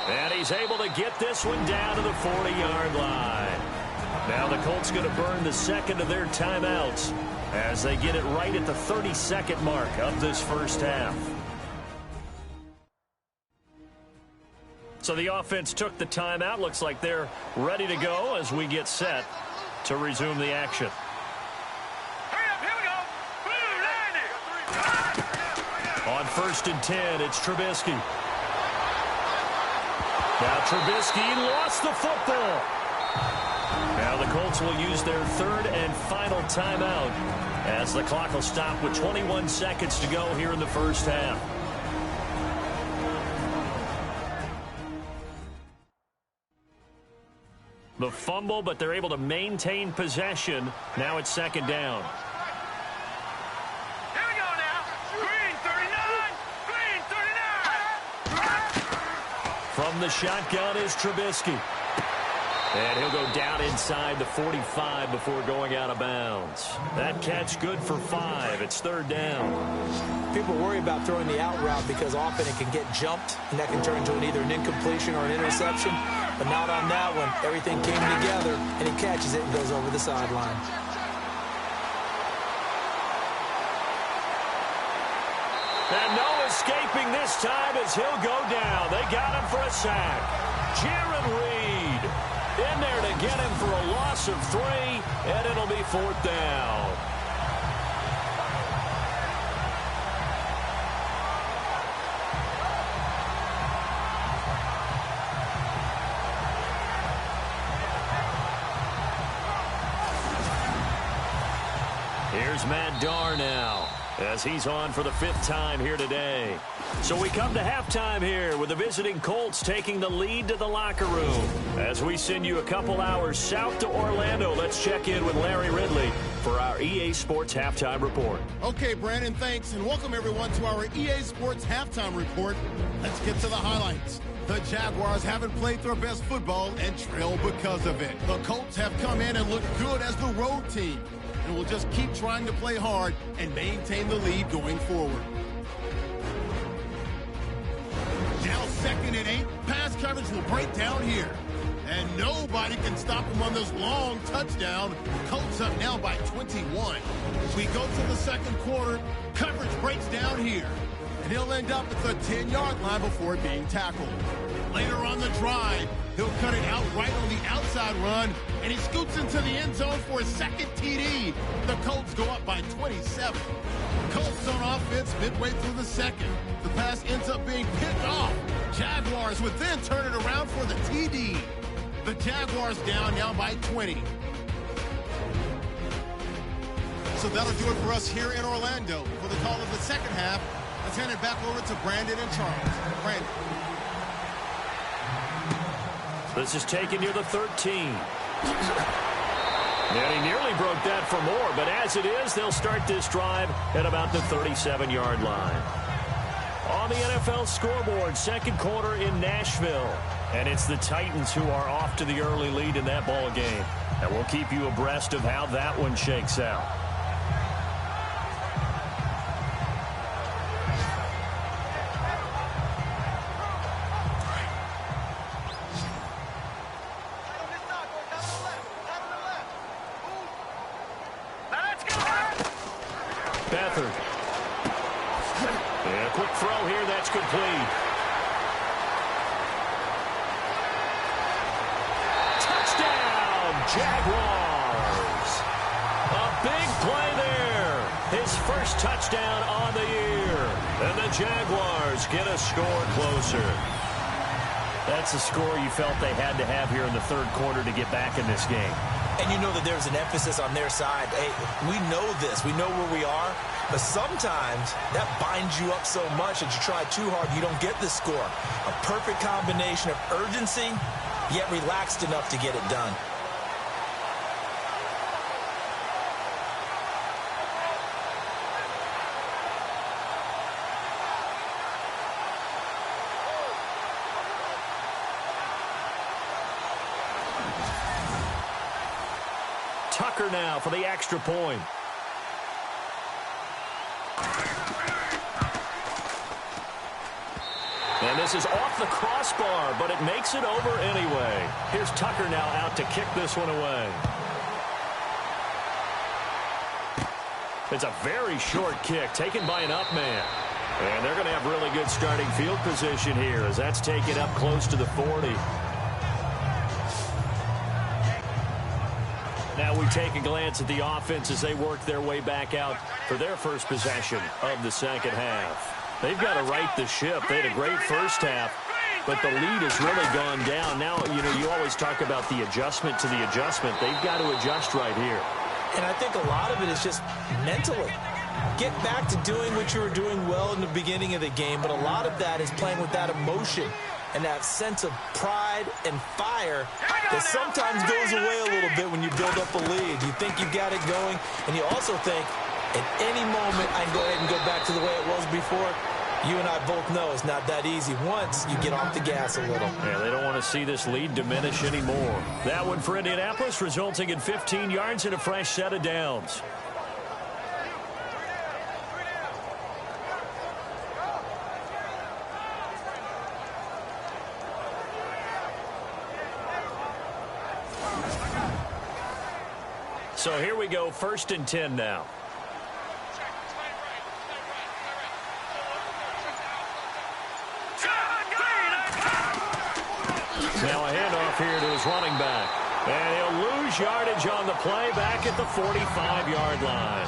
And he's able to get this one down to the 40-yard line. Now the Colts going to burn the second of their timeouts as they get it right at the 32nd mark of this first half. So the offense took the timeout. Looks like they're ready to go as we get set to resume the action. Hurry up, here we go. Boom, landed. On 1st and 10, it's Trubisky. Now Trubisky lost the football. Now the Colts will use their 3rd and final timeout as the clock will stop with 21 seconds to go here in the first half. The fumble, but they're able to maintain possession. Now it's 2nd down. Here we go now. Green 39. Green 39. From the shotgun is Trubisky. And he'll go down inside the 45 before going out of bounds. That catch good for 5. It's 3rd down. People worry about throwing the out route because often it can get jumped, and that can turn into either an incompletion or an interception. But not on that one. Everything came together, and he catches it and goes over the sideline. And no escaping this time as he'll go down. They got him for a sack. Jaron Reed in there to get him for a loss of 3, and it'll be 4th down. Here's Matt Darr now. as he's on for the 5th time here today. So we come to halftime here with the visiting Colts taking the lead to the locker room. As we send you a couple hours south to Orlando, let's check in with Larry Ridley for our EA Sports Halftime Report. Okay, Brandon, thanks, and welcome everyone to our EA Sports Halftime Report. Let's get to the highlights. The Jaguars haven't played their best football and trail because of it. The Colts have come in and looked good as the road team, and will just keep trying to play hard and maintain the lead going forward. Now 2nd and 8, pass coverage will break down here. And nobody can stop him on this long touchdown. Colts up now by 21. We go to the 2nd quarter, coverage breaks down here. And he'll end up at the 10-yard line before being tackled. Later on the drive, he'll cut it out right on the outside run, and he scoots into the end zone for his 2nd TD. The Colts go up by 27. Colts on offense midway through the 2nd. The pass ends up being picked off. Jaguars would then turn it around for the TD. The Jaguars down now by 20. So that'll do it for us here in Orlando. For the call of the 2nd half, let's hand it back over to Brandon and Charles. Brandon. This is taken near the 13. And he nearly broke that for more, but as it is, they'll start this drive at about the 37-yard line. On the NFL scoreboard, 2nd quarter in Nashville. And it's the Titans who are off to the early lead in that ball game. And we'll keep you abreast of how that one shakes out. Beathard. And a quick throw here, that's complete. Touchdown, Jaguars. A big play there. His first touchdown on the year. And the Jaguars get a score closer. That's a score you felt they had to have here in the 3rd quarter to get back in this game. And you know that there's an emphasis on their side. Hey, we know this. We know where we are. But sometimes that binds you up so much that you try too hard, you don't get the score. A perfect combination of urgency, yet relaxed enough to get it done. Tucker now for the extra point. And this is off the crossbar, but it makes it over anyway. Here's Tucker now out to kick this one away. It's a very short kick taken by an up man. And they're going to have really good starting field position here as that's taken up close to the 40. Now we take a glance at the offense as they work their way back out for their first possession of the 2nd half. They've got to right the ship. They had a great first half, but the lead has really gone down. Now, you know, you always talk about the adjustment to the adjustment. They've got to adjust right here. And I think a lot of it is just mentally. Get back to doing what you were doing well in the beginning of the game, but a lot of that is playing with that emotion and that sense of pride and fire that sometimes goes away a little bit when you build up a lead. You think you've got it going, and you also think, at any moment, I can go ahead and go back to the way it was before. You and I both know it's not that easy once you get off the gas a little. Yeah, they don't want to see this lead diminish anymore. That one for Indianapolis, resulting in 15 yards and a fresh set of downs. So here we go, 1st and 10 now. Now a handoff here to his running back. And he'll lose yardage on the play back at the 45-yard line.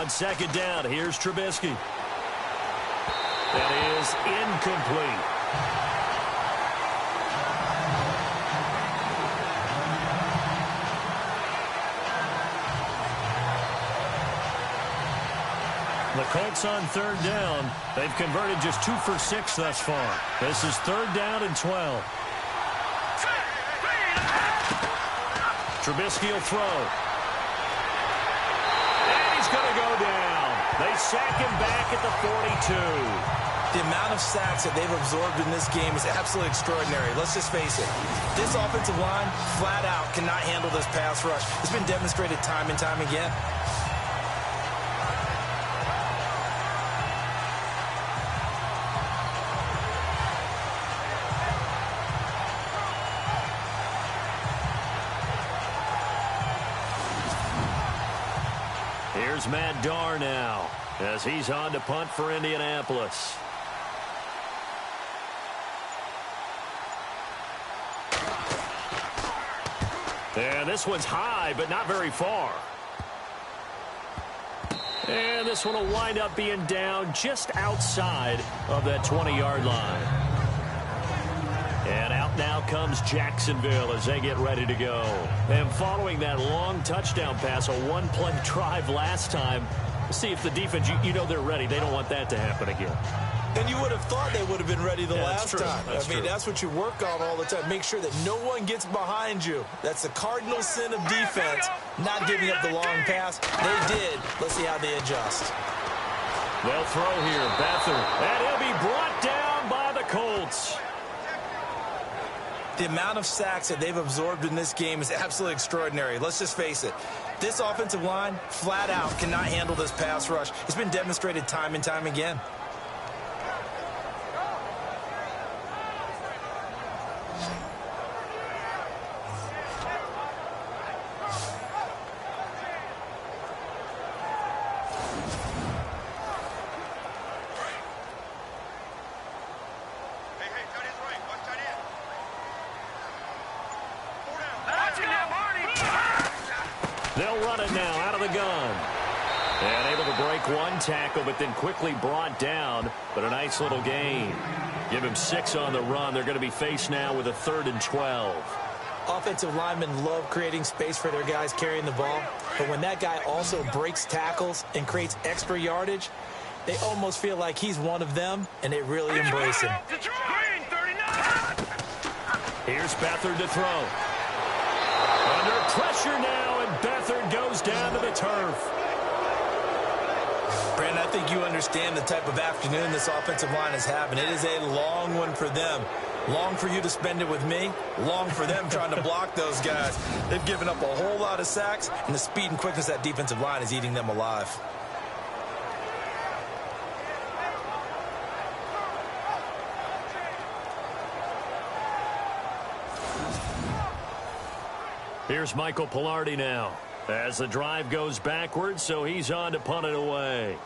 on second down. Here's Trubisky. That is incomplete. The Colts on third down. They've converted just 2 for 6 thus far. This is third down and 12. Trubisky will throw. And he's going to go down. They sack him back at the 42. The amount of sacks that they've absorbed in this game is absolutely extraordinary. Let's just face it. This offensive line, flat out, cannot handle this pass rush. It's been demonstrated time and time again. Here's Matt Darr now as he's on to punt for Indianapolis. And this one's high, but not very far. And this one will wind up being down just outside of that 20-yard line. And out now comes Jacksonville as they get ready to go. And following that long touchdown pass, a one-play drive last time, see if the defense, you know they're ready. They don't want that to happen again. And you would have thought they would have been ready the last time. That's true. That's what you work on all the time. Make sure that no one gets behind you. That's the cardinal sin of defense, not giving up the long pass. They did. Let's see how they adjust. They'll throw here. Beathard. And he'll be brought down by the Colts. The amount of sacks that they've absorbed in this game is absolutely extraordinary. Let's just face it. This offensive line, flat out, cannot handle this pass rush. It's been demonstrated time and time again. They'll run it now out of the gun. And able to break one tackle, but then quickly brought down. But a nice little gain. Give him 6 on the run. They're going to be faced now with a 3rd and 12. Offensive linemen love creating space for their guys carrying the ball. But when that guy also breaks tackles and creates extra yardage, they almost feel like he's one of them, and they really embrace him. Here's Beathard to throw. Under pressure now, and Beathard goes down to the turf. Brandon, I think you understand the type of afternoon this offensive line is having. It is a long one for them. Long for you to spend it with me. Long for them trying to block those guys. They've given up a whole lot of sacks, and the speed and quickness of that defensive line is eating them alive. Here's Michael Pilardi now as the drive goes backwards, so he's on to punt it away.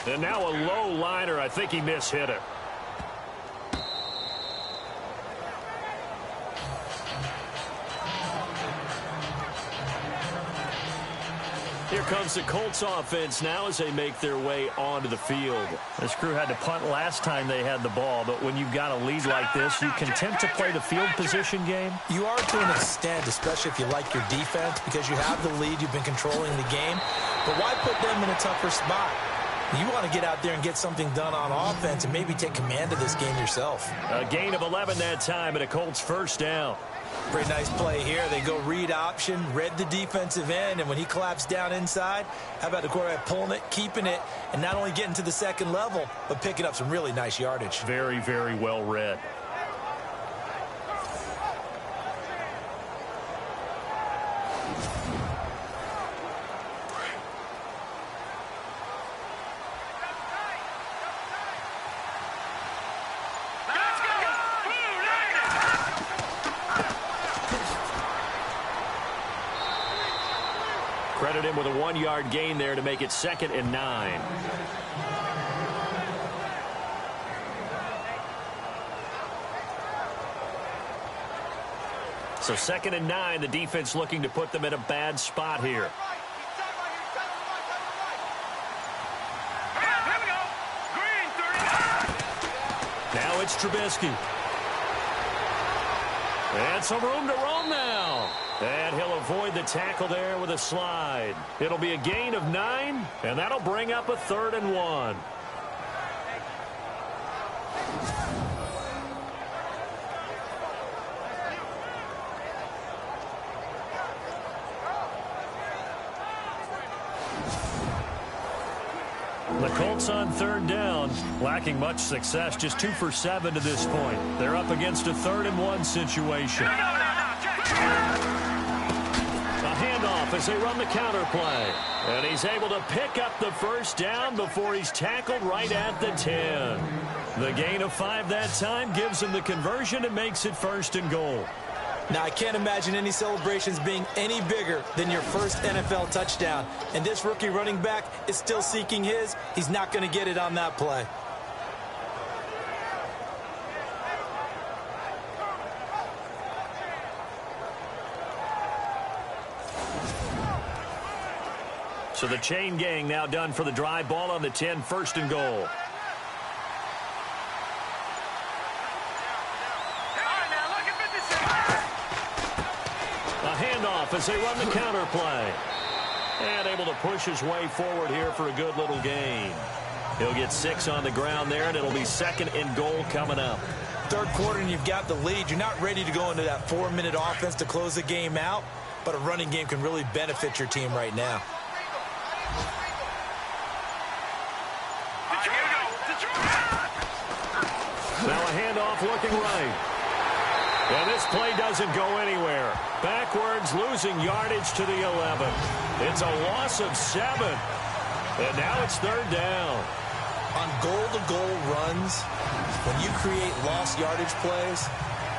And now a low liner. I think he mishit it. Here comes the Colts offense now as they make their way onto the field. This crew had to punt last time they had the ball, but when you've got a lead like this, you content to play the field position game? You are to an extent, especially if you like your defense, because you have the lead, you've been controlling the game. But why put them in a tougher spot? You want to get out there and get something done on offense and maybe take command of this game yourself. A gain of 11 that time and a Colts first down. Pretty nice play here. They go read option, read the defensive end, and when he collapsed down inside, how about the quarterback pulling it, keeping it, and not only getting to the second level, but picking up some really nice yardage. Very, very well read. Credit him with a 1-yard gain there to make it 2nd and 9. So 2nd and 9, the defense looking to put them in a bad spot here. Now it's Trubisky. And some room to roam now. And he'll avoid the tackle there with a slide. It'll be a gain of 9, and that'll bring up a 3rd and 1. The Colts on 3rd down, lacking much success, just 2 for 7 to this point. They're up against a 3rd and 1 situation. A handoff as they run the counter play. And he's able to pick up the 1st down before he's tackled right at the 10. The gain of 5 that time gives him the conversion and makes it 1st and goal. Now, I can't imagine any celebrations being any bigger than your first NFL touchdown. And this rookie running back is still seeking his. He's not going to get it on that play. So the chain gang now done for the drive. Ball on the 10, 1st and goal. As they run the counter play. And able to push his way forward here for a good little gain. He'll get 6 on the ground there, and it'll be 2nd and goal coming up. 3rd quarter, and you've got the lead. You're not ready to go into that 4-minute offense to close the game out, but a running game can really benefit your team right now. Now a handoff looking right. And this play doesn't go anywhere. Backwards, losing yardage to the 11. It's a loss of 7. And now it's 3rd down. On goal-to-goal runs, when you create lost yardage plays,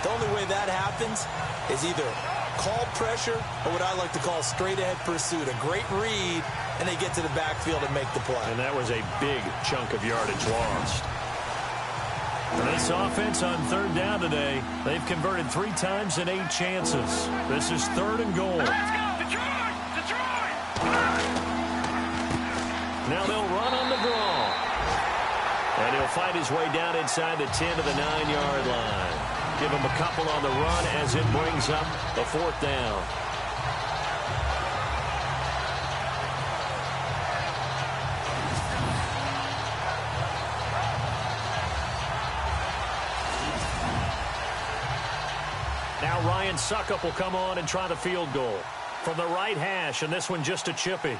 the only way that happens is either call pressure or what I like to call straight-ahead pursuit. A great read, and they get to the backfield and make the play. And that was a big chunk of yardage lost. This offense on 3rd down today, they've converted 3 times in 8 chances. This is 3rd and goal. Let's go, Detroit! Detroit! Now they'll run on the draw. And he'll fight his way down inside the 10 to the 9-yard line. Give him a couple on the run as it brings up a 4th down. Now Ryan Suckup will come on and try the field goal from the right hash, and this one just a chippy.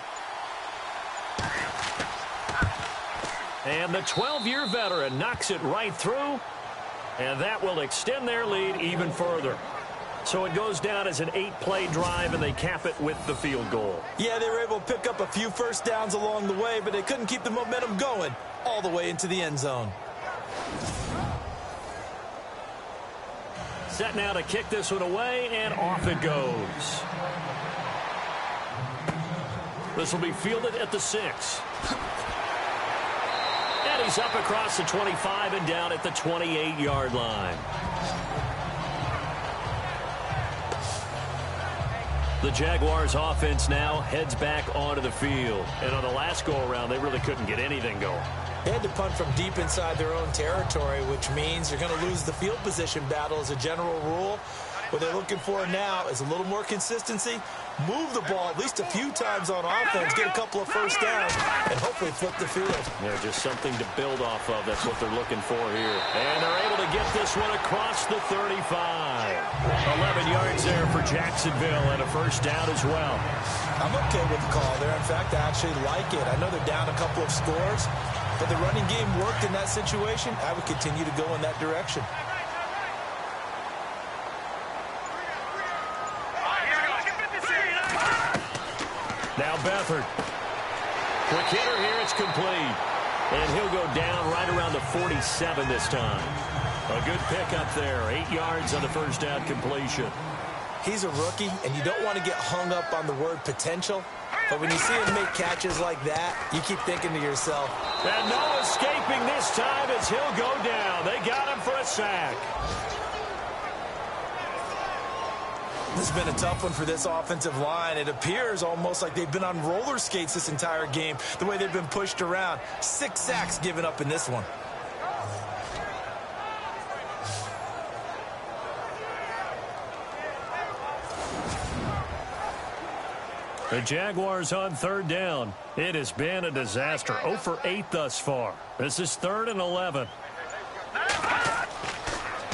And the 12-year veteran knocks it right through, and that will extend their lead even further. So it goes down as an 8-play drive, and they cap it with the field goal. Yeah, they were able to pick up a few 1st downs along the way, but they couldn't keep the momentum going all the way into the end zone. Set now to kick this one away, and off it goes. This will be fielded at the 6. And he's up across the 25 and down at the 28-yard line. The Jaguars offense now heads back onto the field. And on the last go-around, they really couldn't get anything going. They had to punt from deep inside their own territory, which means you're going to lose the field position battle as a general rule. What they're looking for now is a little more consistency, move the ball at least a few times on offense, get a couple of 1st downs, and hopefully flip the field. They're just something to build off of. That's what they're looking for here. And they're able to get this one across the 35. 11 yards there for Jacksonville and a 1st down as well. I'm okay with the call there. In fact, I actually like it. I know they're down a couple of scores, but the running game worked in that situation. I would continue to go in that direction. Now Beathard. Quick hitter here. It's complete. And he'll go down right around the 47 this time. A good pickup there. 8 yards on the 1st down completion. He's a rookie, and you don't want to get hung up on the word potential. But when you see him make catches like that, you keep thinking to yourself. And no escaping this time as he'll go down. They got him for a sack. This has been a tough one for this offensive line. It appears almost like they've been on roller skates this entire game, the way they've been pushed around. 6 sacks given up in this one. The Jaguars on 3rd down. It has been a disaster. 0 for 8 thus far. This is 3rd and 11.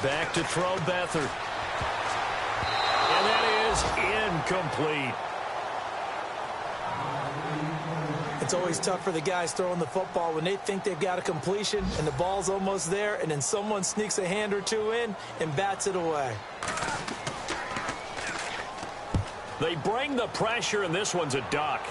Back to throw Beathard. And that is incomplete. It's always tough for the guys throwing the football when they think they've got a completion and the ball's almost there, and then someone sneaks a hand or two in and bats it away. They bring the pressure, and this one's a duck.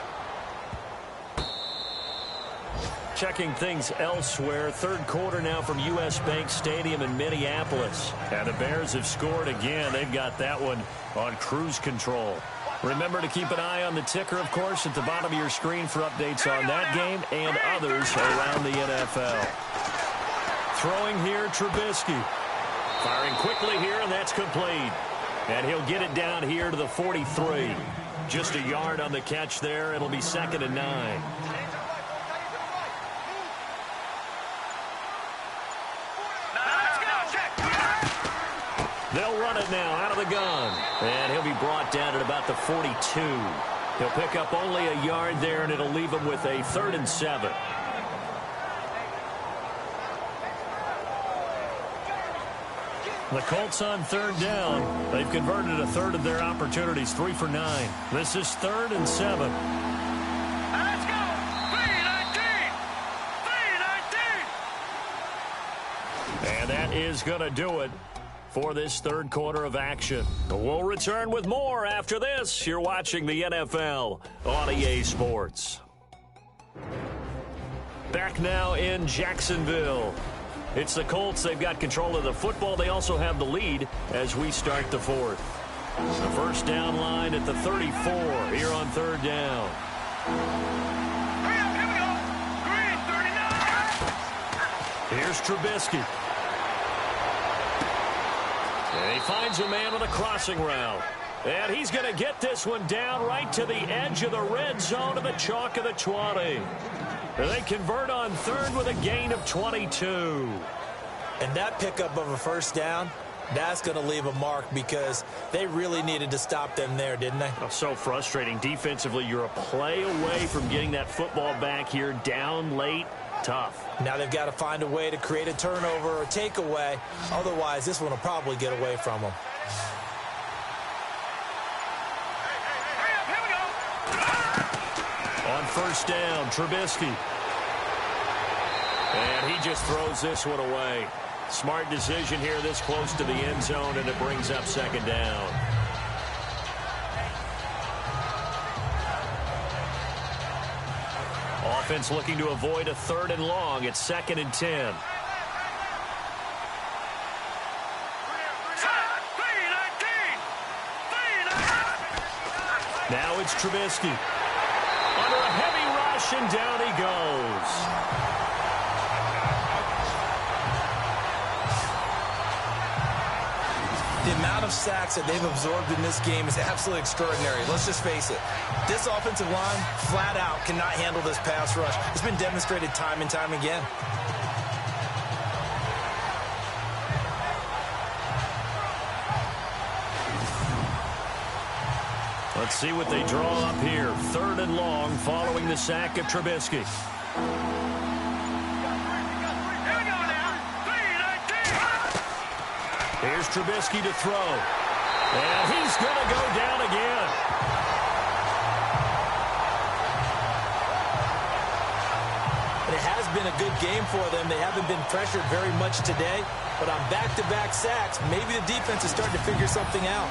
Checking things elsewhere. 3rd quarter now from U.S. Bank Stadium in Minneapolis. And the Bears have scored again. They've got that one on cruise control. Remember to keep an eye on the ticker, of course, at the bottom of your screen for updates on that game and others around the NFL. Throwing here, Trubisky. Firing quickly here, and that's complete. And he'll get it down here to the 43. Just a yard on the catch there. It'll be 2nd and 9. They'll run it now out of the gun. And he'll be brought down at about the 42. He'll pick up only a yard there, and it'll leave him with a 3rd and 7. The Colts on 3rd down. They've converted a 1/3 of their opportunities, 3 for 9. This is 3rd and 7. Let's go! 3-19! 3-19! And that is going to do it for this 3rd quarter of action. We'll return with more after this. You're watching the NFL on EA Sports. Back now in Jacksonville. It's the Colts. They've got control of the football. They also have the lead as we start the 4th. The first down line at the 34 here on 3rd down. Hurry up, here we go! Green, 39! Here's Trubisky. And he finds a man with a crossing route. And he's going to get this one down right to the edge of the red zone of the chalk of the 20. They convert on 3rd with a gain of 22. And that pickup of a first down, that's going to leave a mark because they really needed to stop them there, didn't they? Oh, so frustrating. Defensively, you're a play away from getting that football back here down late. Tough. Now they've got to find a way to create a turnover or takeaway. Otherwise, this one will probably get away from them. On first down, Trubisky. And he just throws this one away. Smart decision here this close to the end zone, and it brings up 2nd down. Offense looking to avoid a 3rd and long. It's 2nd and 10. Now it's Trubisky. Under a heavy rush, and down he goes. The amount of sacks that they've absorbed in this game is absolutely extraordinary. Let's just face it. This offensive line, flat out, cannot handle this pass rush. It's been demonstrated time and time again. Let's see what they draw up here. 3rd and long following the sack of Trubisky. Here's Trubisky to throw. And he's going to go down again. It has been a good game for them. They haven't been pressured very much today. But on back-to-back sacks, maybe the defense is starting to figure something out.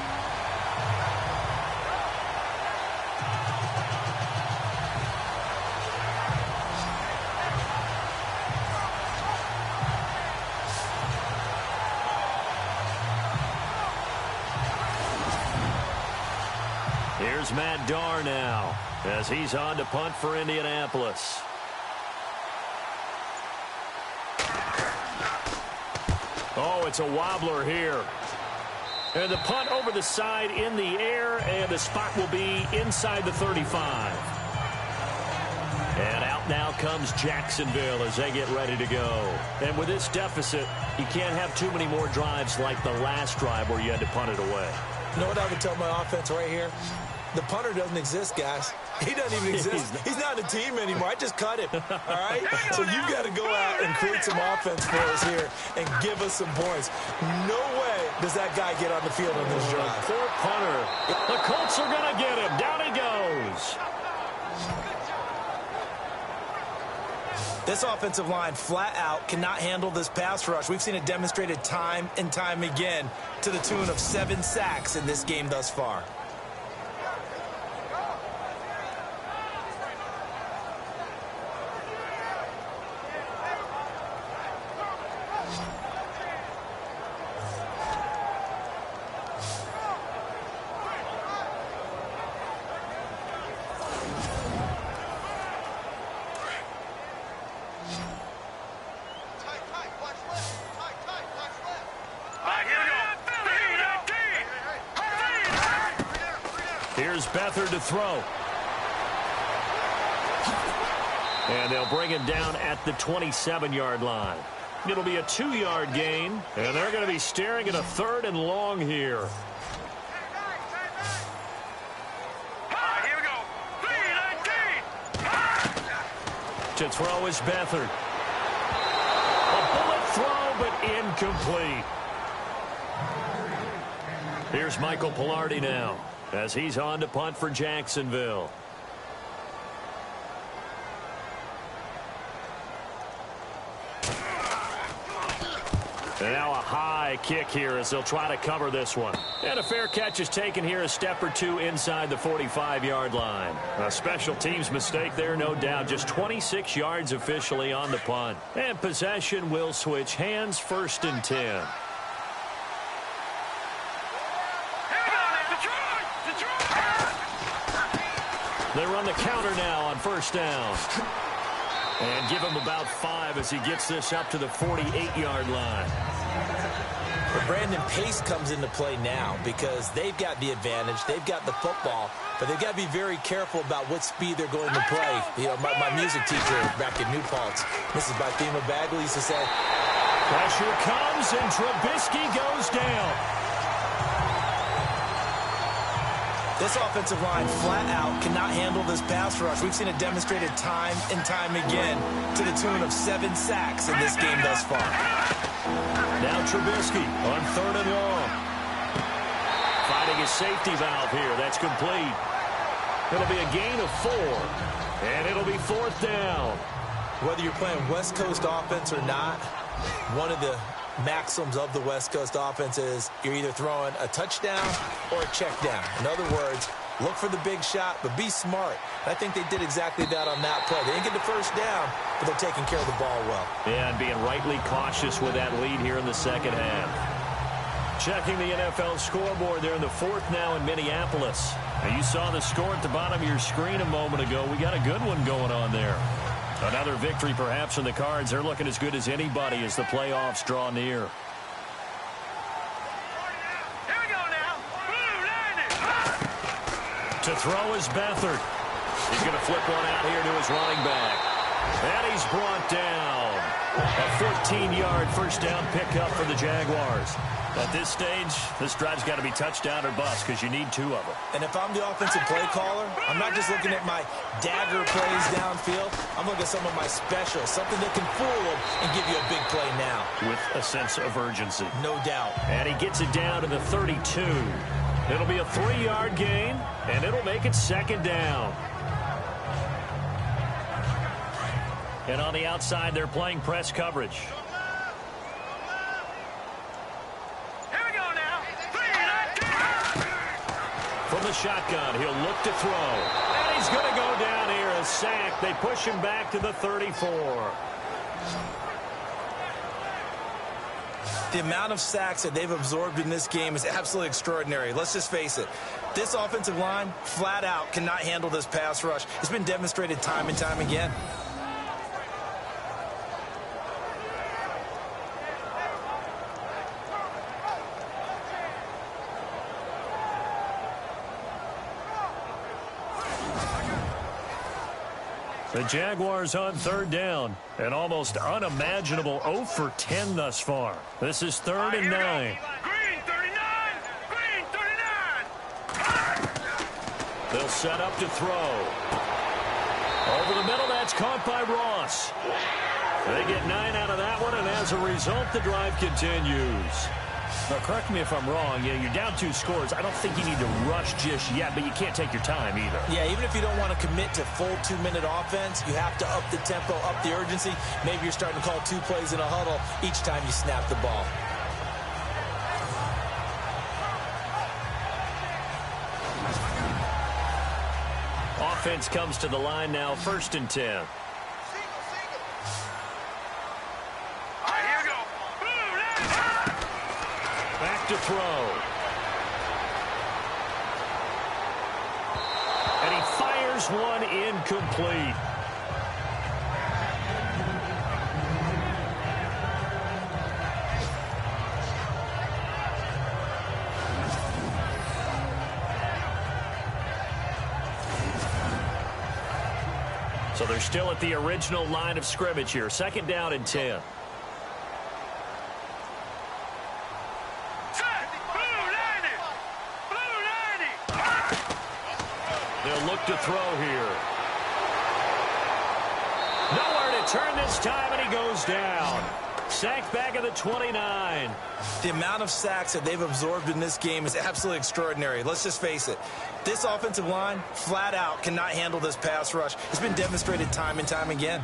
Here's Matt Darr now as he's on to punt for Indianapolis. Oh, it's a wobbler here. And the punt over the side in the air, and the spot will be inside the 35. And out now comes Jacksonville as they get ready to go. And with this deficit, you can't have too many more drives like the last drive where you had to punt it away. You know what I would tell my offense right here? The punter doesn't exist, guys. He doesn't even exist. He's not a team anymore. I just cut him, all right? So you've got to go out and create some offense for us here and give us some points. No way does that guy get on the field on this drive. Poor punter. The Colts are going to get him. Down he goes. This offensive line flat out cannot handle this pass rush. We've seen it demonstrated time and time again to the tune of 7 sacks in this game thus far. Here's Beathard to throw. And they'll bring him down at the 27-yard line. It'll be a 2-yard gain, and they're going to be staring at a 3rd and long here. Here we go. 3-19. To throw is Beathard. A bullet throw, but incomplete. Here's Michael Pilardi now, as he's on to punt for Jacksonville. And now a high kick here as they'll try to cover this one. And a fair catch is taken here, a step or two inside the 45-yard line. A special teams mistake there, no doubt. Just 26 yards officially on the punt. And possession will switch hands, 1st and 10. They run the counter now on 1st down. And give him about 5 as he gets this up to the 48-yard line. But Brandon, pace comes into play now because they've got the advantage. They've got the football, but they've got to be very careful about what speed they're going to play. You know, my music teacher back in New Paltz, Mrs. Bythema Bagley, used to say, pressure comes, and Trubisky goes down. This offensive line flat out cannot handle this pass rush. We've seen it demonstrated time and time again to the tune of 7 sacks in this game thus far. Now Trubisky on 3rd and long. Finding a safety valve here. That's complete. It'll be a gain of 4. And it'll be 4th down. Whether you're playing West Coast offense or not, one of the maxims of the West Coast offense is you're either throwing a touchdown or a check down. In other words, look for the big shot, but be smart. I think they did exactly that on that play. They didn't get the 1st down, but they're taking care of the ball well. Yeah, and being rightly cautious with that lead here in the 2nd half. Checking the NFL scoreboard there in the 4th now in Minneapolis. Now you saw the score at the bottom of your screen a moment ago. We got a good one going on there. Another victory perhaps in the cards. They're looking as good as anybody as the playoffs draw near. Here we go now. To throw is Beathard. He's going to flip one out here to his running back. And he's brought down. A 14-yard 1st down pickup for the Jaguars. At this stage, this drive's got to be touchdown or bust because you need 2 of them. And if I'm the offensive play caller, I'm not just looking at my dagger plays downfield. I'm looking at some of my specials, something that can fool them and give you a big play now. With a sense of urgency. No doubt. And he gets it down to the 32. It'll be a 3-yard gain, and it'll make it 2nd down. And on the outside, they're playing press coverage. From the shotgun, he'll look to throw. And he's going to go down here, a sack. They push him back to the 34. The amount of sacks that they've absorbed in this game is absolutely extraordinary. Let's just face it. This offensive line, flat out, cannot handle this pass rush. It's been demonstrated time and time again. The Jaguars on third down. An almost unimaginable 0 for 10 thus far. This is 3rd and 9. Green 39! Green 39! They'll set up to throw. Over the middle, that's caught by Ross. They get 9 out of that one, and as a result, the drive continues. Now, correct me if I'm wrong. Yeah, you're down 2 scores. I don't think you need to rush just yet, but you can't take your time either. Yeah, even if you don't want to commit to full 2-minute offense, you have to up the tempo, up the urgency. Maybe you're starting to call 2 plays in a huddle each time you snap the ball. Offense comes to the line now, 1st and 10. Back to throw. And he fires one incomplete. So they're still at the original line of scrimmage here. 2nd down and 10. They'll look to throw here. Nowhere to turn this time, and he goes down. Sacked back at the 29. The amount of sacks that they've absorbed in this game is absolutely extraordinary. Let's just face it. This offensive line, flat out, cannot handle this pass rush. It's been demonstrated time and time again.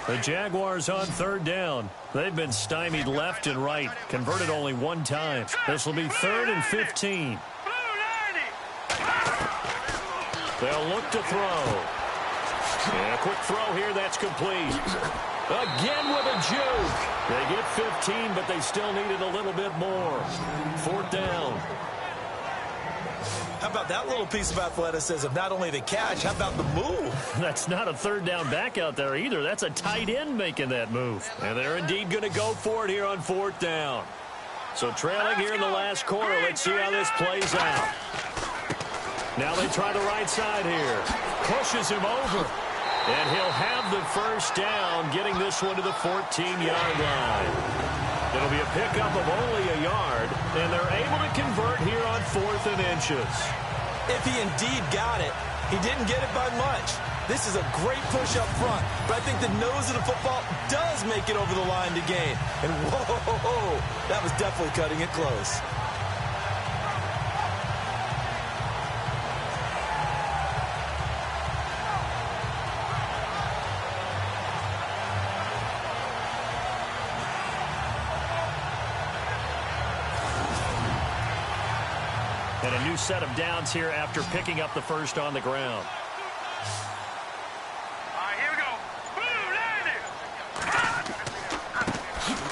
The Jaguars on 3rd down. They've been stymied left and right. Converted only 1 time. This will be 3rd and 15. They'll look to throw. And a quick throw here. That's complete. Again with a juke. They get 15, but they still needed a little bit more. 4th down. How about that little piece of athleticism? Not only the catch, how about the move? That's not a 3rd down back out there either. That's a tight end making that move. And they're indeed going to go for it here on 4th down. So trailing here in the last quarter. Let's see how this plays out. Now they try the right side here. Pushes him over. And he'll have the 1st down, getting this one to the 14-yard line. It'll be a pickup of only a yard, and they're able to convert here on 4th and inches. If he indeed got it, he didn't get it by much. This is a great push up front, but I think the nose of the football does make it over the line to gain. And whoa, that was definitely cutting it close. And a new set of downs here after picking up the 1st on the ground. Here we go.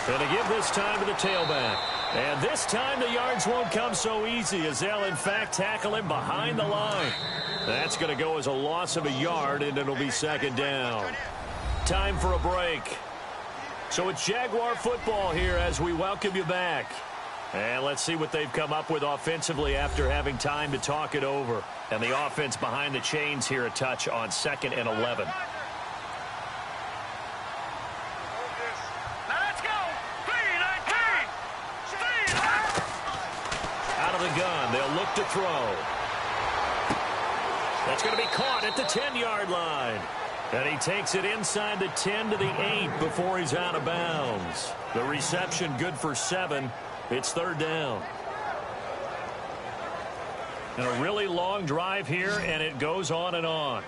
And to give this time to the tailback. And this time the yards won't come so easy as they'll, in fact, tackle him behind the line. That's going to go as a loss of a yard, and it'll be 2nd down. Time for a break. So it's Jaguar football here as we welcome you back. And let's see what they've come up with offensively after having time to talk it over. And the offense behind the chains here a touch on 2nd and 11. Let's go. 3-19. Out of the gun, they'll look to throw. That's going to be caught at the 10-yard line. And he takes it inside the 10 to the 8 before he's out of bounds. The reception good for 7. It's 3rd down. And a really long drive here, and it goes on and on.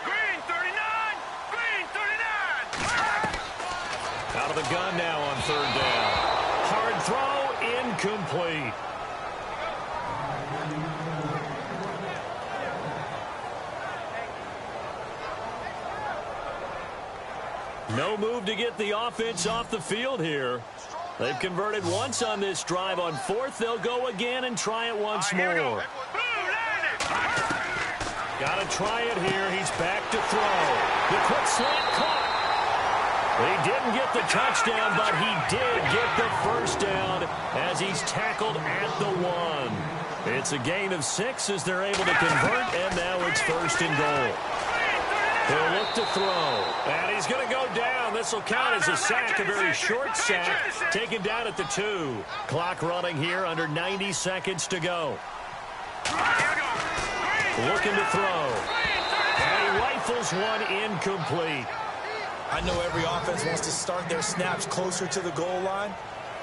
Green 39. Green 39. Out of the gun now on 3rd down. Hard throw, incomplete. No move to get the offense off the field here. They've converted once on this drive. On fourth, they'll go again and try it once more. Got to try it here. He's back to throw. The quick slant caught. He didn't get the touchdown, but he did get the first down as he's tackled at the 1. It's a gain of 6 as they're able to convert, and now it's first and goal. He'll look to throw, and he's going to go down. This will count as a sack, a very short sack, taken down at the 2. Clock running here, under 90 seconds to go. Looking to throw, and he rifles one incomplete. I know every offense wants to start their snaps closer to the goal line,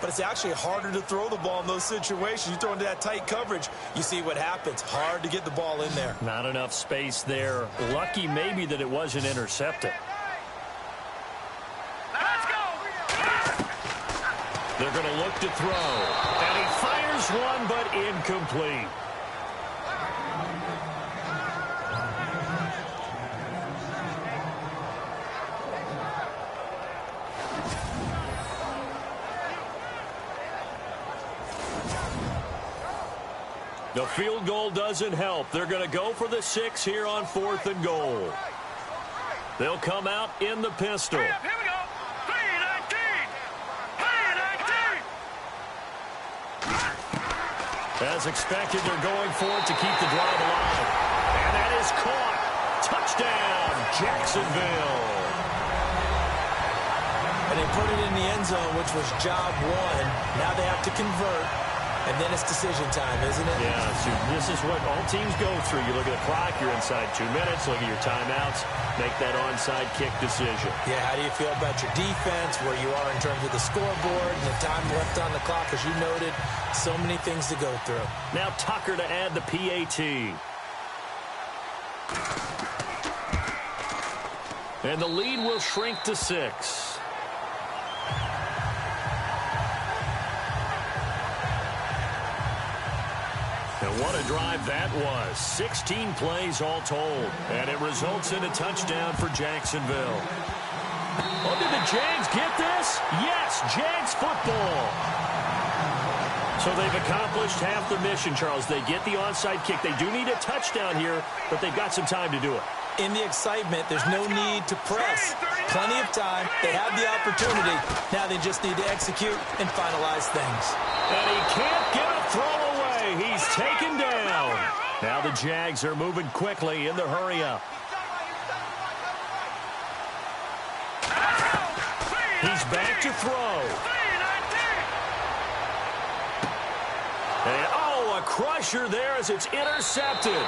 but it's actually harder to throw the ball in those situations. You throw into that tight coverage, you see what happens. Hard to get the ball in there. Not enough space there. Lucky maybe that it wasn't intercepted. Let's go. They're going to look to throw, and he fires one, but incomplete. The field goal doesn't help. They're going to go for the 6 here on 4th and goal. They'll come out in the pistol. Here we go. 3-19. As expected, they're going for it to keep the drive alive. And that is caught. Touchdown, Jacksonville. And they put it in the end zone, which was job 1. Now they have to convert. And then it's decision time, isn't it? Yeah, so this is what all teams go through. You look at the clock, you're inside 2 minutes, look at your timeouts, make that onside kick decision. Yeah, how do you feel about your defense, where you are in terms of the scoreboard, and the time left on the clock, as you noted, so many things to go through. Now Tucker to add the PAT. And the lead will shrink to 6. And what a drive that was. 16 plays all told. And it results in a touchdown for Jacksonville. Oh, did the Jags get this? Yes, Jags football. So they've accomplished half the mission, Charles. They get the onside kick. They do need a touchdown here, but they've got some time to do it. In the excitement, there's no need to press. Plenty of time. They have the opportunity. Now they just need to execute and finalize things. And he can't get a throw away. He's taken down. Now the Jags are moving quickly in the hurry-up. He's back to throw. And, oh, a crusher there as it's intercepted.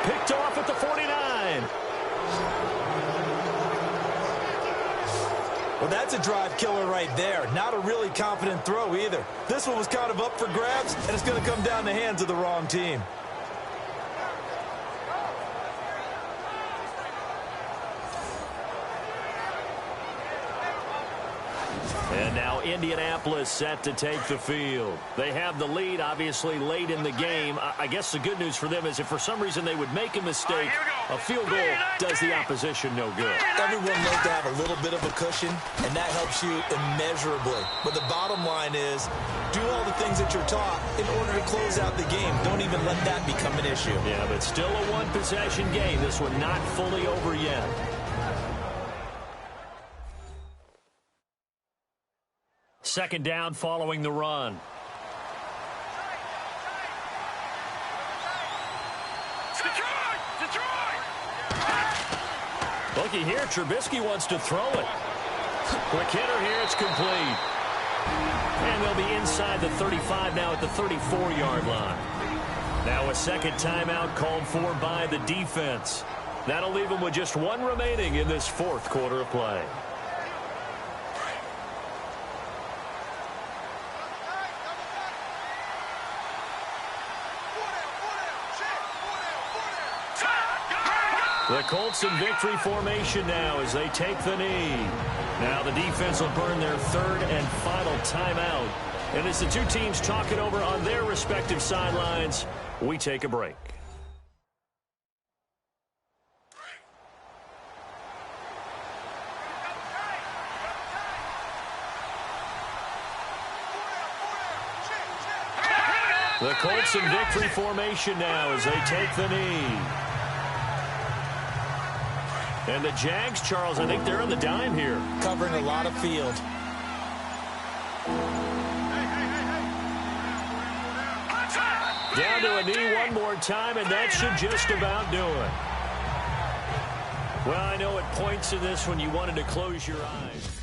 Picked off at the 49. Well, that's a drive killer right there. Not a really confident throw either. This one was kind of up for grabs, and it's going to come down the hands of the wrong team. And now Indianapolis set to take the field. They have the lead, obviously, late in the game. I guess the good news for them is if for some reason they would make a mistake, a field goal does the opposition no good. Everyone knows to have a little bit of a cushion, and that helps you immeasurably. But the bottom line is, do all the things that you're taught in order to close out the game. Don't even let that become an issue. Yeah, but still a one-possession game. This one not fully over yet. Second down following the run. Looky here, Trubisky wants to throw it. Quick hitter here, it's complete. And they'll be inside the 35 now at the 34-yard line. Now a second timeout called for by the defense. That'll leave them with just one remaining in this fourth quarter of play. The Colts in victory formation now as they take the knee. Now the defense will burn their third and final timeout. And as the two teams talk it over on their respective sidelines, we take a break. The Colts in victory formation now as they take the knee. And the Jags, Charles, I think they're on the dime here. Covering a lot of field. Down to a knee one more time, and that should just about do it. Well, I know at points in this when you wanted to close your eyes.